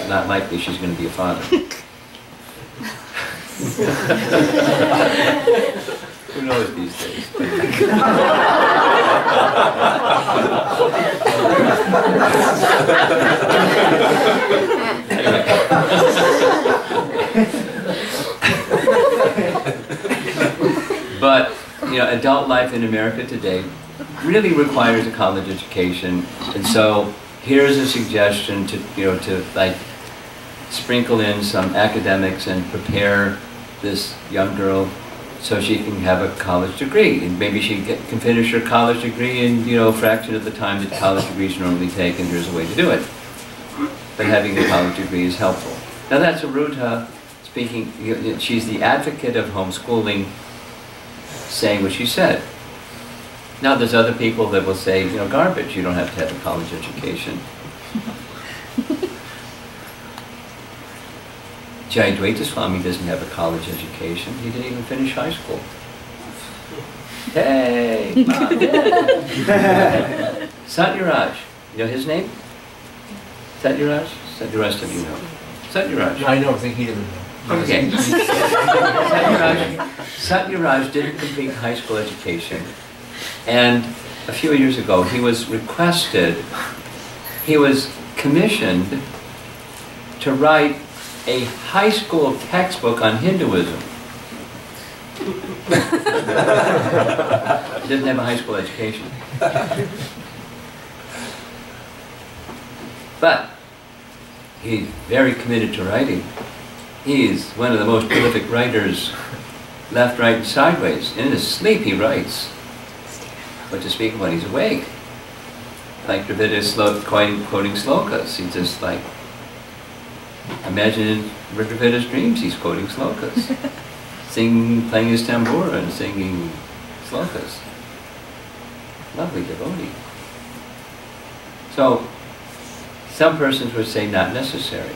not likely she's going to be a father. Who knows these days? But you know, adult life in America today really requires a college education, and so here's a suggestion to like sprinkle in some academics and prepare this young girl so she can have a college degree, and maybe she can finish her college degree in, you know, a fraction of the time that college degrees normally take, and here's a way to do it. But having a college degree is helpful. Now that's Arudha speaking. She's the advocate of homeschooling, saying what she said. Now there's other people that will say, you know, garbage, you don't have to have a college education. Jayadvaita Swami doesn't have a college education. He didn't even finish high school. Hey, Mom, Dad. Satyaraj, you know his name? Satyaraj? The rest of you know. Satyaraj. No, I don't think he doesn't know. Okay. Satyaraj didn't complete high school education. And a few years ago, he was requested, he was commissioned to write a high school textbook on Hinduism. He doesn't have a high school education. But he's very committed to writing. He's one of the most prolific writers, left, right, and sideways. In his sleep he writes. What to speak of when he's awake. Like Dravida is quoting slokas. He just like, imagine in Dravida's dreams he's quoting slokas. Playing his tambura and singing slokas. Lovely devotee. So, some persons would say not necessary.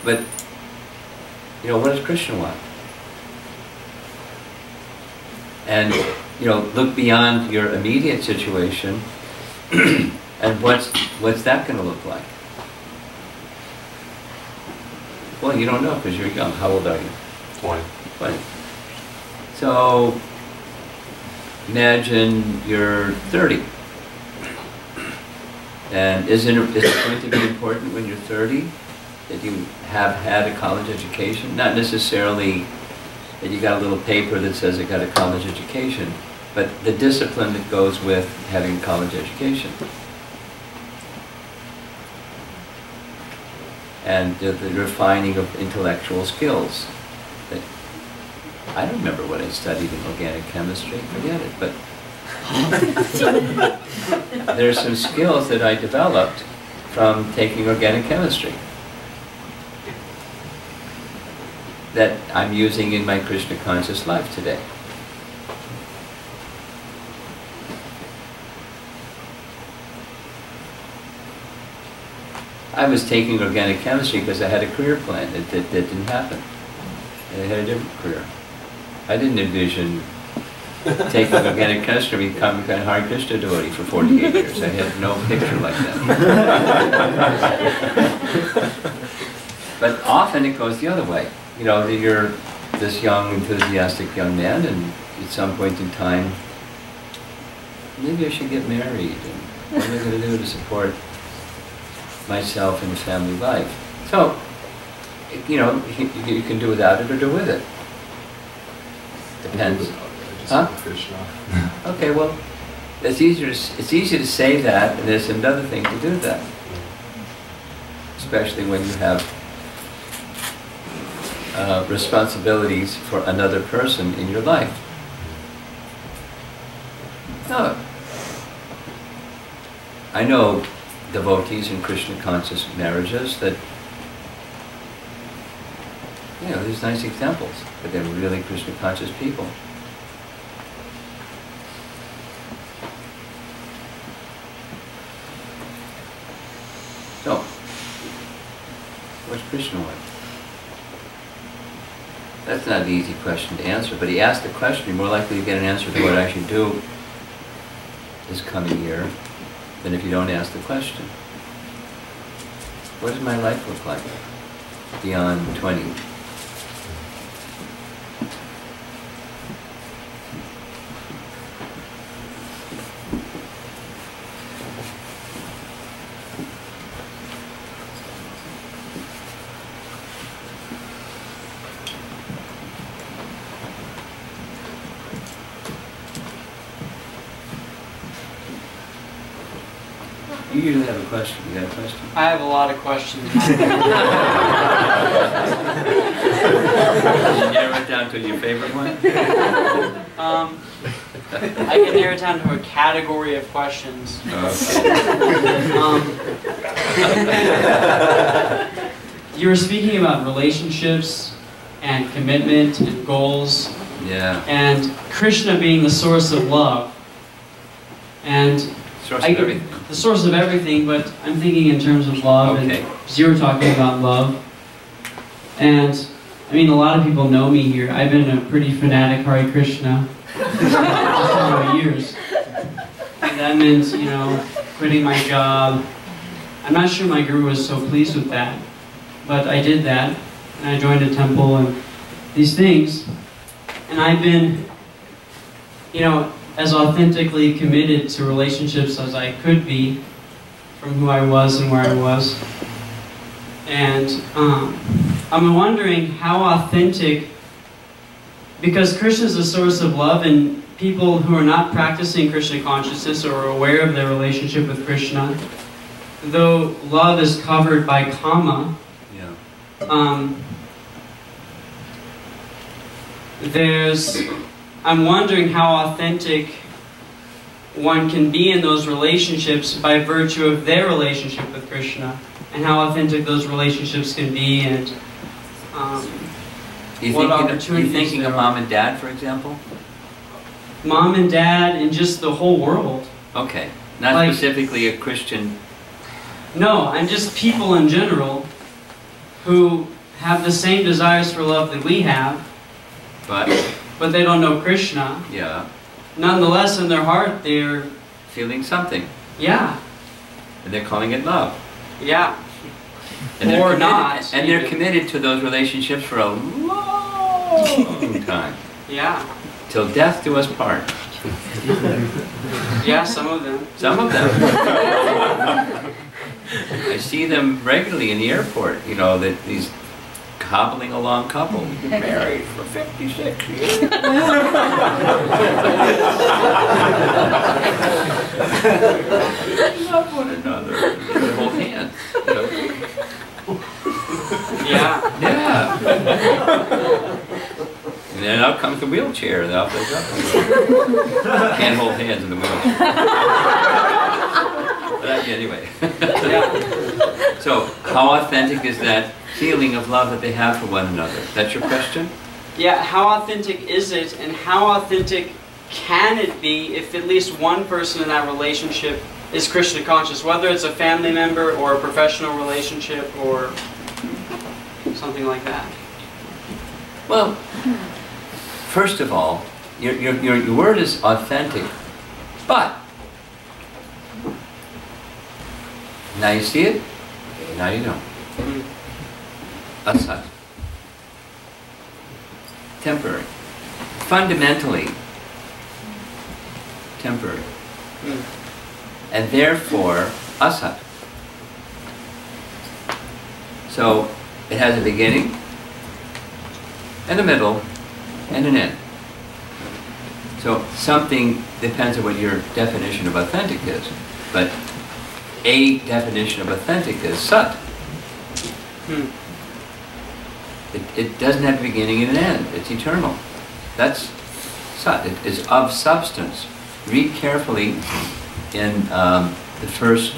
But, you know, what does Krishna want? And, you know, look beyond your immediate situation and what's that going to look like? Well, you don't know because you're young. How old are you? 20. 20. So, imagine you're 30. And is it going to be important when you're 30 that you have had a college education? Not necessarily that you got a little paper that says you got a college education, but the discipline that goes with having a college education. And the refining of intellectual skills. That I don't remember what I studied in organic chemistry, forget it, but there's some skills that I developed from taking organic chemistry that I'm using in my Krishna conscious life today. I was taking organic chemistry because I had a career plan that didn't happen. I had a different career. I didn't envision taking organic chemistry and becoming a Hare Krishna devotee for 48 years. I had no picture like that. But often it goes the other way. You know, you're this young, enthusiastic young man, and at some point in time, maybe I should get married, and what am I going to do to support myself and family life? So, you know, you can do without it or do with it. Depends. Huh? Okay, well, it's easy to say that, and there's another thing to do that. Especially when you have responsibilities for another person in your life. No. I know devotees in Krishna conscious marriages that, you know, there's nice examples, but they're really Krishna conscious people. So, what's Krishna want? That's not an easy question to answer, but he asked the question, you're more likely to get an answer to what I should do this coming year than if you don't ask the question. What does my life look like beyond 20? You usually have a question. You got a question? I have a lot of questions. You narrow it down to your favorite one? I can narrow it down to a category of questions. Okay. You were speaking about relationships and commitment and goals. Yeah. And Krishna being the source of love. And Source of everything. the source of everything, but I'm thinking in terms of love, Okay. and because you were talking about love. And, I mean, a lot of people know me here. I've been a pretty fanatic Hare Krishna for years. And that meant, you know, quitting my job. I'm not sure my guru was so pleased with that, but I did that, and I joined a temple and these things. And I've been, you know, as authentically committed to relationships as I could be, from who I was and where I was. And I'm wondering how authentic, because Krishna is a source of love, and people who are not practicing Krishna consciousness or are aware of their relationship with Krishna, though love is covered by kama, I'm wondering how authentic one can be in those relationships by virtue of their relationship with Krishna, and how authentic those relationships can be, and you thinking of mom and dad, for example? Mom and dad and just the whole world. Okay, not like, specifically a Christian. No, and just people in general who have the same desires for love that we have, but they don't know Krishna. Yeah. Nonetheless, in their heart, they're feeling something. Yeah. And they're calling it love. Yeah. And or not. And they're committed to those relationships for a long time. Yeah. Till death do us part. Yeah, some of them. Some of them. I see them regularly in the airport, you know, that these hobbling along couple, married for 56 years. Love one another. They hold hands. You know. Yeah. Yeah. And then out comes the wheelchair, and out they go. Can't hold hands in the wheelchair. But anyway. Yeah. So, how authentic is that feeling of love that they have for one another? That's your question? Yeah, how authentic is it, and how authentic can it be if at least one person in that relationship is Krishna conscious, whether it's a family member or a professional relationship or something like that? Well, first of all, your word is authentic, but now you see it, now you don't. Asat. Temporary. Fundamentally temporary. And therefore, asat. So, it has a beginning, and a middle, and an end. So, something depends on what your definition of authentic is. But a definition of authentic is sat. It doesn't have a beginning and an end. It's eternal. That's sat. It is of substance. Read carefully in the first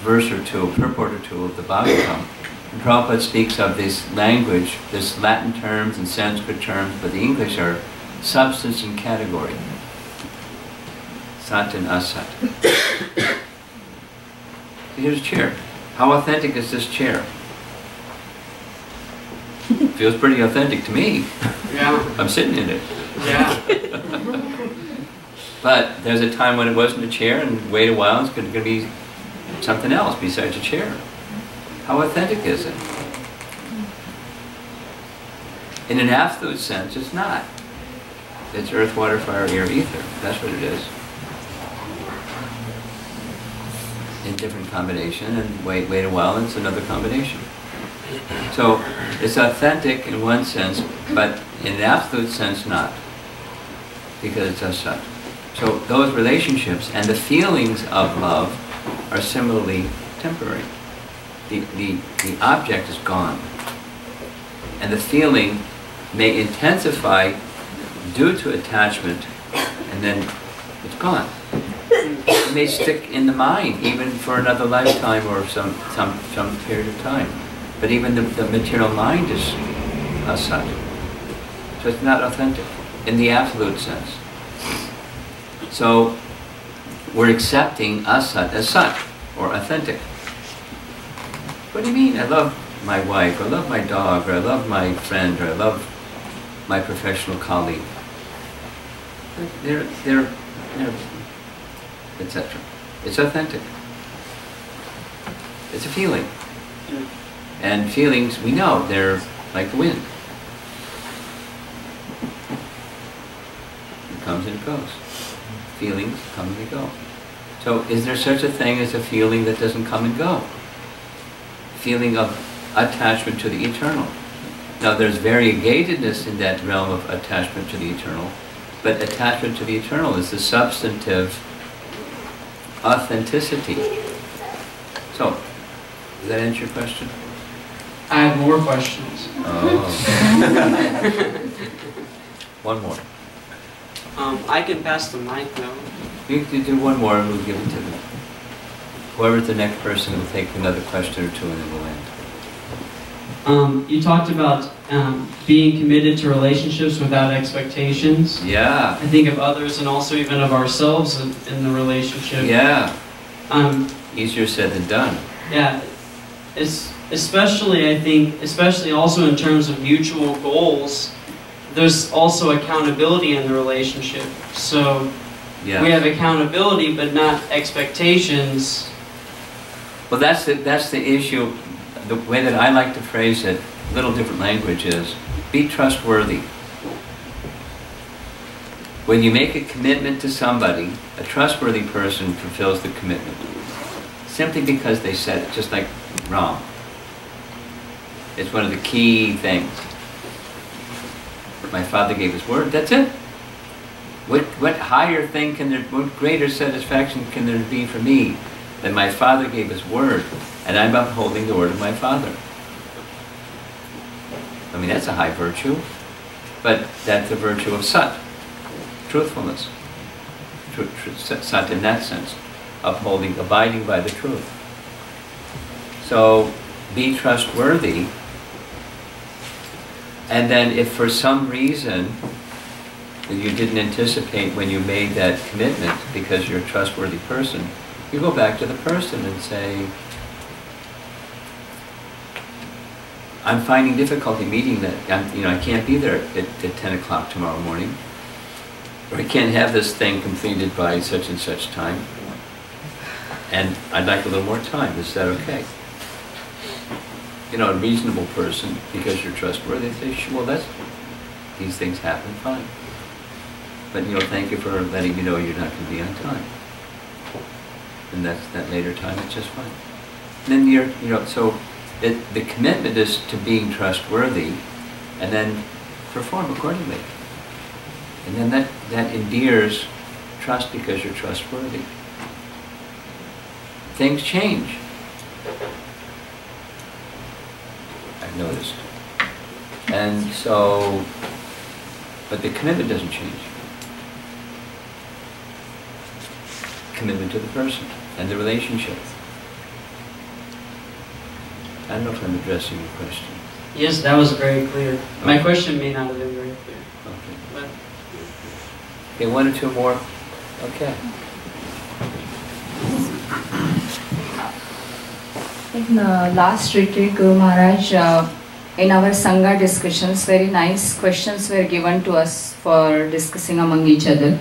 verse or two, purport or two of the Bhagavatam. And Prabhupada speaks of this language, this Latin terms and Sanskrit terms, but the English are substance and category. Sat and asat. Here's a chair. How authentic is this chair? Feels pretty authentic to me. Yeah. I'm sitting in it. Yeah. But there's a time when it wasn't a chair, and wait a while, it's going to be something else besides a chair. How authentic is it? In an absolute sense, it's not. It's earth, water, fire, air, ether. That's what it is. In different combination, and wait a while, and it's another combination. So it's authentic in one sense, but in an absolute sense not, because it's asat. So those relationships and the feelings of love are similarly temporary. The object is gone, and the feeling may intensify due to attachment, and then it's gone. It may stick in the mind even for another lifetime or some period of time. But even the material mind is asat. So it's not authentic in the absolute sense. So we're accepting asat as sat, or authentic. What do you mean? I love my wife, or I love my dog, or I love my friend, or I love my professional colleague. They're etc. It's authentic. It's a feeling. And feelings, we know, they're like the wind. It comes and it goes. Feelings come and they go. So is there such a thing as a feeling that doesn't come and go? Feeling of attachment to the eternal. Now there's variegatedness in that realm of attachment to the eternal, but attachment to the eternal is the substantive authenticity. So, does that answer your question? I have more questions. Oh. One more. I can pass the mic though. You can do one more and we'll give it to them. Whoever's the next person will take another question or two and then we'll end. You talked about being committed to relationships without expectations. Yeah. I think of others and also even of ourselves in the relationship. Yeah. Easier said than done. Yeah. Especially, I think, especially also in terms of mutual goals, there's also accountability in the relationship. So yeah. We have accountability but not expectations. Well, that's the issue. The way that I like to phrase it, a little different language, is be trustworthy. When you make a commitment to somebody, a trustworthy person fulfills the commitment. Simply because they said it, just like Ram. It's one of the key things. My father gave his word, that's it. What higher thing can there, what greater satisfaction can there be for me than my father gave his word, and I'm upholding the word of my father? I mean, that's a high virtue, but that's the virtue of Sat, truthfulness. Sat in that sense, upholding, abiding by the truth. So, be trustworthy, and then if for some reason that you didn't anticipate when you made that commitment because you're a trustworthy person, you go back to the person and say, I'm finding difficulty meeting that, I can't be there at 10 o'clock tomorrow morning, or I can't have this thing completed by such and such time, and I'd like a little more time, is that okay? A reasonable person, because you're trustworthy, they say, well, these things happen, fine. But, thank you for letting me know you're not going to be on time. And that later time, it's just fine. And then so the commitment is to being trustworthy, and then perform accordingly. And then that endears trust because you're trustworthy. Things change. I've noticed. And so, but the commitment doesn't change. Commitment to the person and the relationship. I don't know if I'm addressing your question. Yes, that was very clear. My question may not have been very clear. Okay. But Okay, one or two more. Okay. In the last retreat, Guru Maharaj, in our Sangha discussions, very nice questions were given to us for discussing among each other.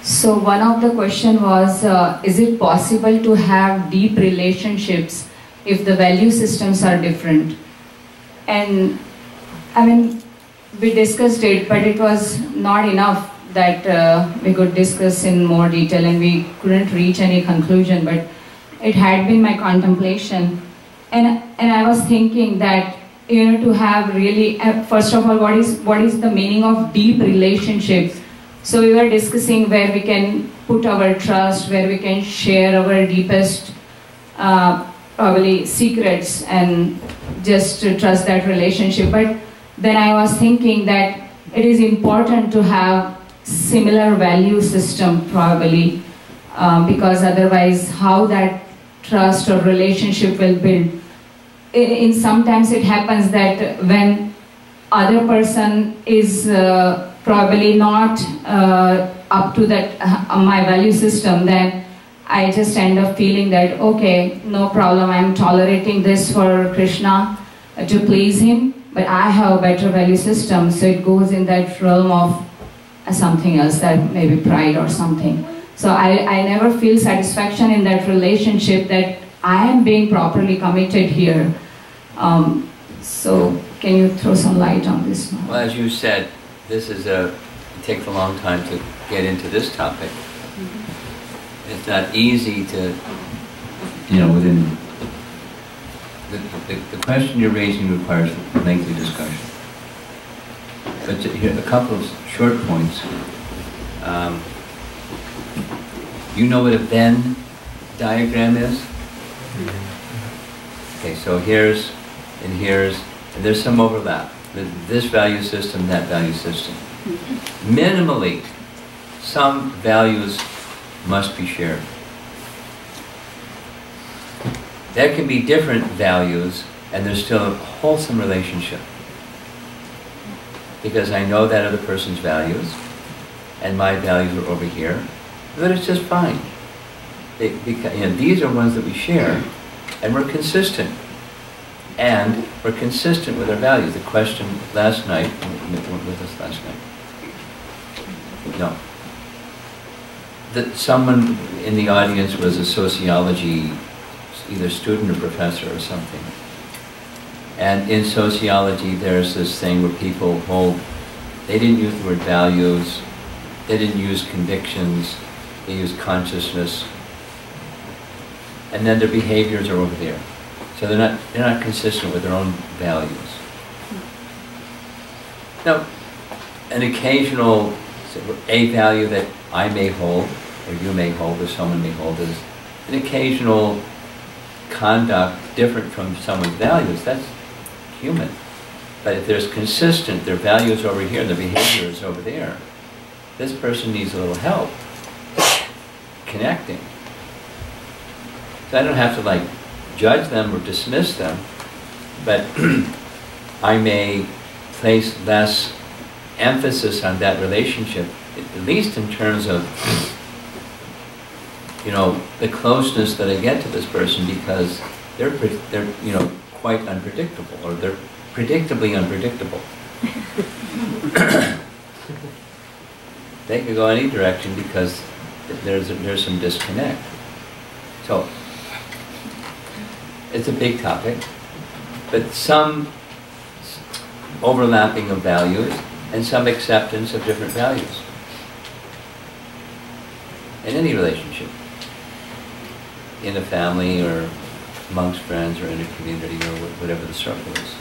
So one of the question was, is it possible to have deep relationships if the value systems are different? And I mean, we discussed it, but it was not enough that we could discuss in more detail, and we couldn't reach any conclusion, but it had been my contemplation. And I was thinking that, to have really, first of all, what is the meaning of deep relationships? So we were discussing where we can put our trust, where we can share our deepest, probably secrets, and just to trust that relationship. But then I was thinking that it is important to have similar value system, probably, because otherwise how that trust or relationship will build. In sometimes it happens that when other person is probably not up to that my value system, then I just end up feeling that, okay, no problem, I'm tolerating this for Krishna to please him, but I have a better value system, so it goes in that realm of something else, that maybe pride or something. So I never feel satisfaction in that relationship that I am being properly committed here. So can you throw some light on this one? Well, as you said, it takes a long time to get into this topic. it's not easy to, within the question you're raising requires lengthy discussion. But here, a couple of short points. You know what a Venn diagram is? Okay, so here's, and there's some overlap. This value system, that value system. Minimally, some values must be shared. There can be different values, and there's still a wholesome relationship. Because I know that other person's values, and my values are over here, but it's just fine. These are ones that we share, and we're consistent. And we're consistent with our values. The question last night, weren't with us last night? No. That someone in the audience was a sociology, either student or professor or something. And in sociology, there's this thing where people hold, they didn't use the word values, they didn't use convictions, they used consciousness. And then their behaviors are over there. So they're not consistent with their own values. Now, an occasional, a value that I may hold, or you may hold, or someone may hold, is an occasional conduct different from someone's values. That's human. But if there's consistent, their values over here and their behavior is over there, this person needs a little help connecting. So I don't have to like judge them or dismiss them, but I may place less emphasis on that relationship, at least in terms of, the closeness that I get to this person, because they're quite unpredictable, or they're predictably unpredictable. They could go any direction because there's some disconnect. So it's a big topic, but some overlapping of values and some acceptance of different values in any relationship, in a family or amongst friends or in a community or whatever the circle is.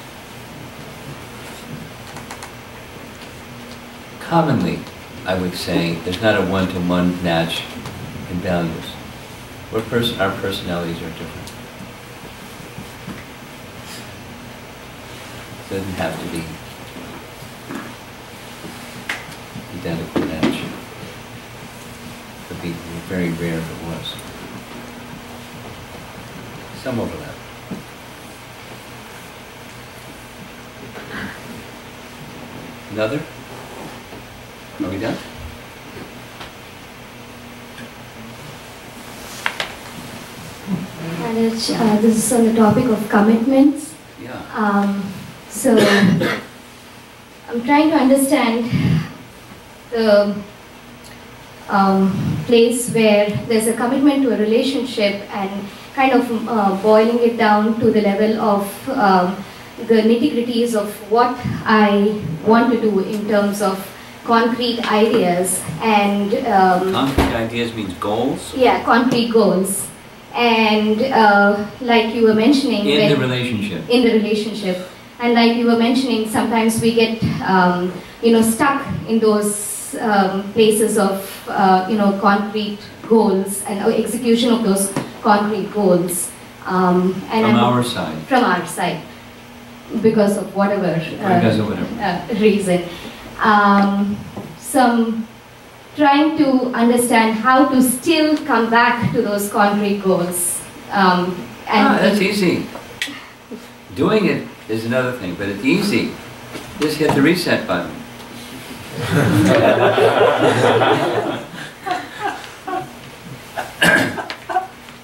Commonly, I would say there's not a one-to-one match in values. Our personalities are different. It doesn't have to be identical match. It would be very rare if it was. Some overlap. Another? Are we done? This is on the topic of commitments. Yeah. So I'm trying to understand the place where there's a commitment to a relationship and kind of boiling it down to the level of the nitty-gritties of what I want to do in terms of concrete ideas and... concrete ideas means goals? Yeah, concrete goals. And like you were mentioning... In the relationship. In the relationship. And like you were mentioning, sometimes we get, stuck in those places of, concrete goals and execution of those concrete goals. And from our side. From our side, because of whatever, reason. Some trying to understand how to still come back to those concrete goals. That's easy. Doing it is another thing, but it's easy. Just hit the reset button.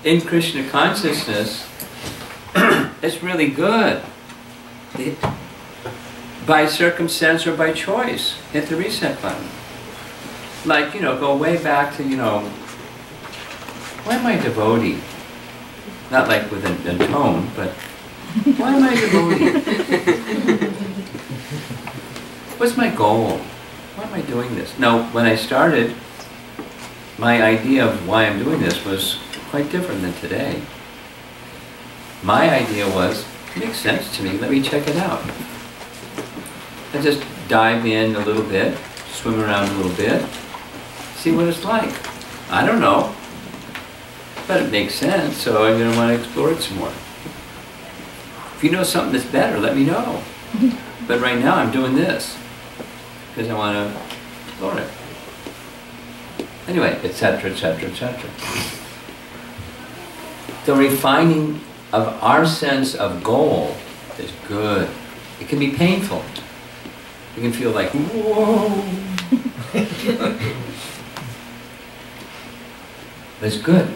In Krishna consciousness, it's really good. By circumstance or by choice, hit the reset button. Like, go way back to, why am I a devotee? Not like with a tone, but why am I a devotee? What's my goal? Why am I doing this? Now, when I started, my idea of why I'm doing this was quite different than today. My idea was, it makes sense to me, let me check it out. I just dive in a little bit, swim around a little bit, see what it's like. I don't know, but it makes sense, so I'm going to want to explore it some more. If you know something that's better, let me know. But right now I'm doing this because I want to explore it. Anyway, etc., etc., etc. The refining of our sense of goal is good. It can be painful. You can feel like, whoa. But it's good.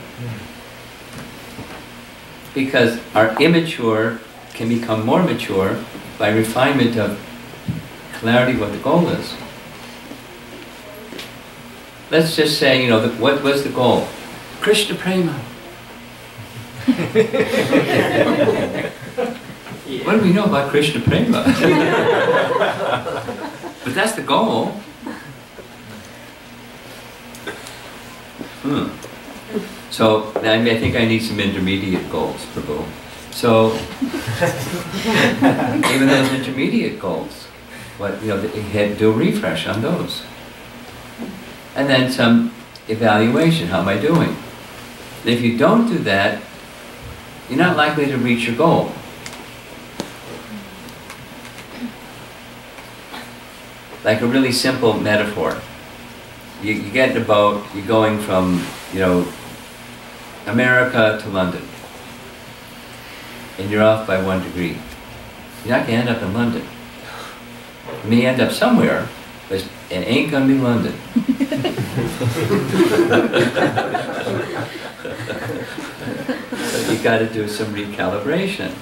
Because our immature can become more mature by refinement of clarity of what the goal is. Let's just say, what was the goal? Krishna Prema. What do we know about Krishna Prema? But that's the goal. So, I think I need some intermediate goals, Prabhu. So, even those intermediate goals, do a refresh on those. And then some evaluation, how am I doing? And if you don't do that, you're not likely to reach your goal. Like a really simple metaphor. You get in a boat, you're going from, America to London. And you're off by 1 degree. You're not going to end up in London. You may end up somewhere, but it ain't going to be London. So you got to do some recalibration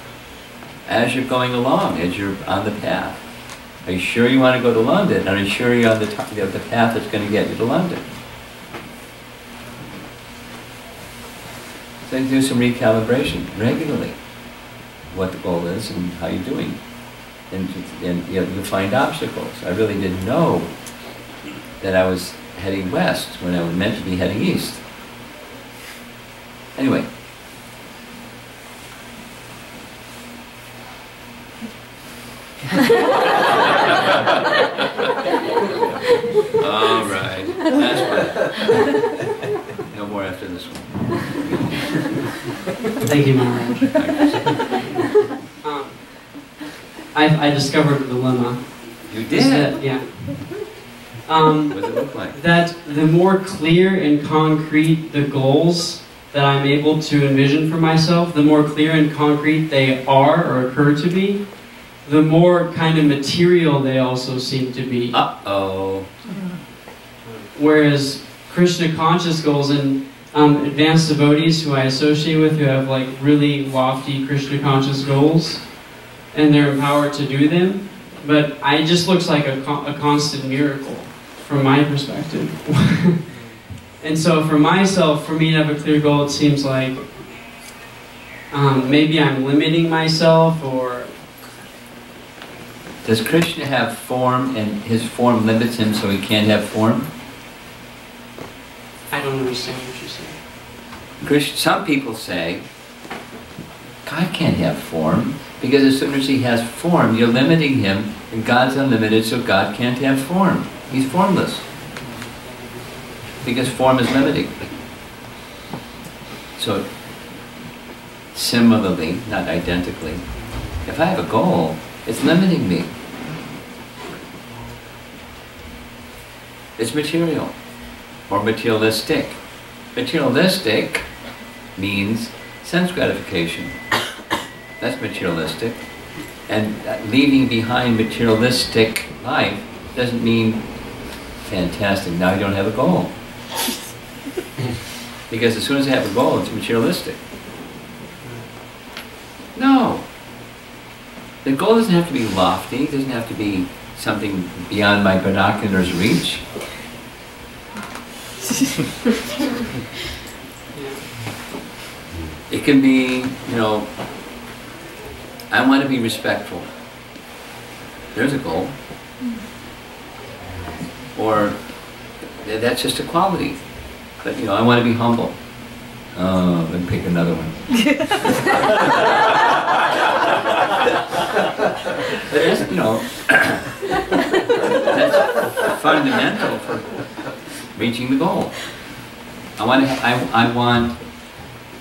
as you're going along, as you're on the path. Are you sure you want to go to London? Are you sure you're on the path that's going to get you to London? So you do some recalibration regularly. What the goal is and how you're doing. And you find obstacles. I really didn't know that I was heading west when I was meant to be heading east. Anyway. All right. That's one. No more after this one. Thank you, Maharaj. I discovered a dilemma. You did? Yeah. What does it look like? That the more clear and concrete the goals that I'm able to envision for myself, the more clear and concrete they are or occur to be, the more kind of material they also seem to be. Uh-oh. Whereas Krishna conscious goals and advanced devotees who I associate with who have like really lofty Krishna conscious goals, and they're empowered to do them, but it just looks like a constant miracle from my perspective. And so for myself, for me to have a clear goal, it seems like maybe I'm limiting myself, or... Does Krishna have form and his form limits him so he can't have form? I don't understand what you're saying. Some people say, God can't have form, because as soon as he has form, you're limiting him, and God's unlimited, so God can't have form. He's formless. Because form is limiting. So, similarly, not identically, if I have a goal, it's limiting me. It's material, or materialistic. Materialistic means sense gratification. That's materialistic. And leaving behind materialistic life doesn't mean fantastic, now you don't have a goal. Because as soon as I have a goal, it's materialistic. No. The goal doesn't have to be lofty, it doesn't have to be something beyond my binoculars reach. It can be, I want to be respectful. There's a goal. Or that's just a quality. But, you know, I want to be humble. Oh, let me pick another one. But it's, you know, that's fundamental for reaching the goal.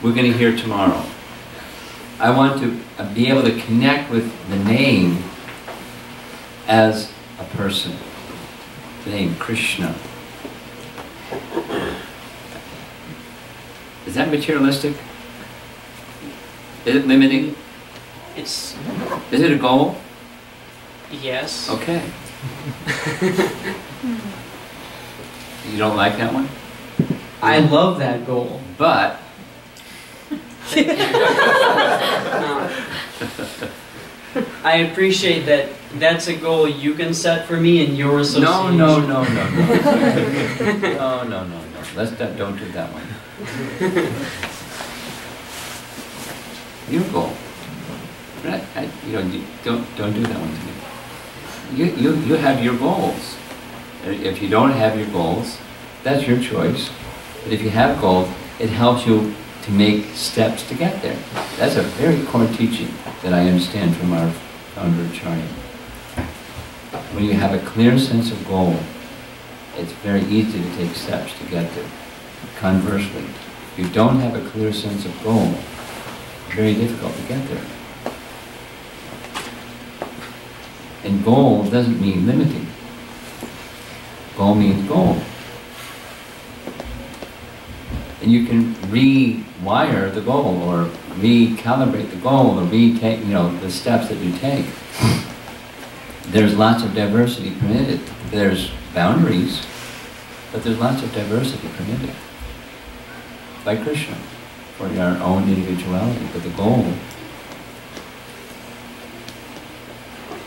We're going to hear tomorrow. I want to be able to connect with the name as a person. The name Krishna. Is that materialistic? Is it limiting? It's... Is it a goal? Yes. Okay. You don't like that one? I love that goal. But... I appreciate that that's a goal you can set for me in your association. No. No. Don't do that one. Your goal. Don't do that one to me. You have your goals. If you don't have your goals, that's your choice. But if you have goals, it helps you to make steps to get there. That's a very core teaching that I understand from our founder Acharya. When you have a clear sense of goal, it's very easy to take steps to get there. Conversely, if you don't have a clear sense of goal, it's very difficult to get there. And goal doesn't mean limiting. Goal means goal. And you can rewire the goal, or recalibrate the goal, or retake, the steps that you take. There's lots of diversity permitted. There's boundaries, but there's lots of diversity permitted by Krishna for our own individuality. But the goal,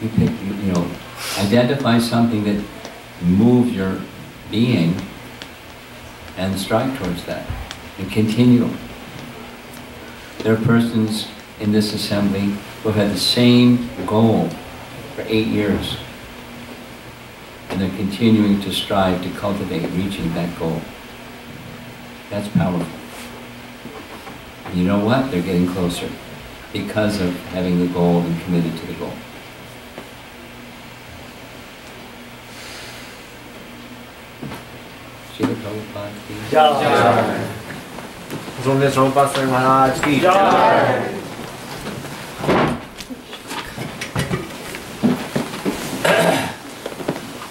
you pick, identify something that moves your being and strive towards that and continue. There are persons in this assembly who have had the same goal for 8 years, and they're continuing to strive to cultivate reaching that goal. That's powerful. And you know what? They're getting closer because of having the goal and committed to the goal. Srila Prabhupada ki Jai. Romapada Swami Maharaj ki Jai.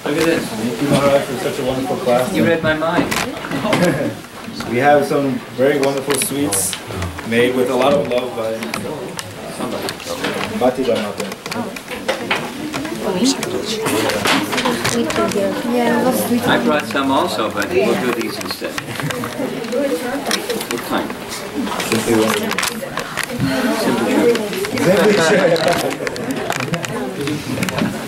Look at this. Thank you, Maharaj, for such a wonderful class. You read my mind. We have some very wonderful sweets made with a lot of love by Bhakti Ramata. I brought some also, but we'll do these instead. What kind? Simply wonderful. Simply. Simply.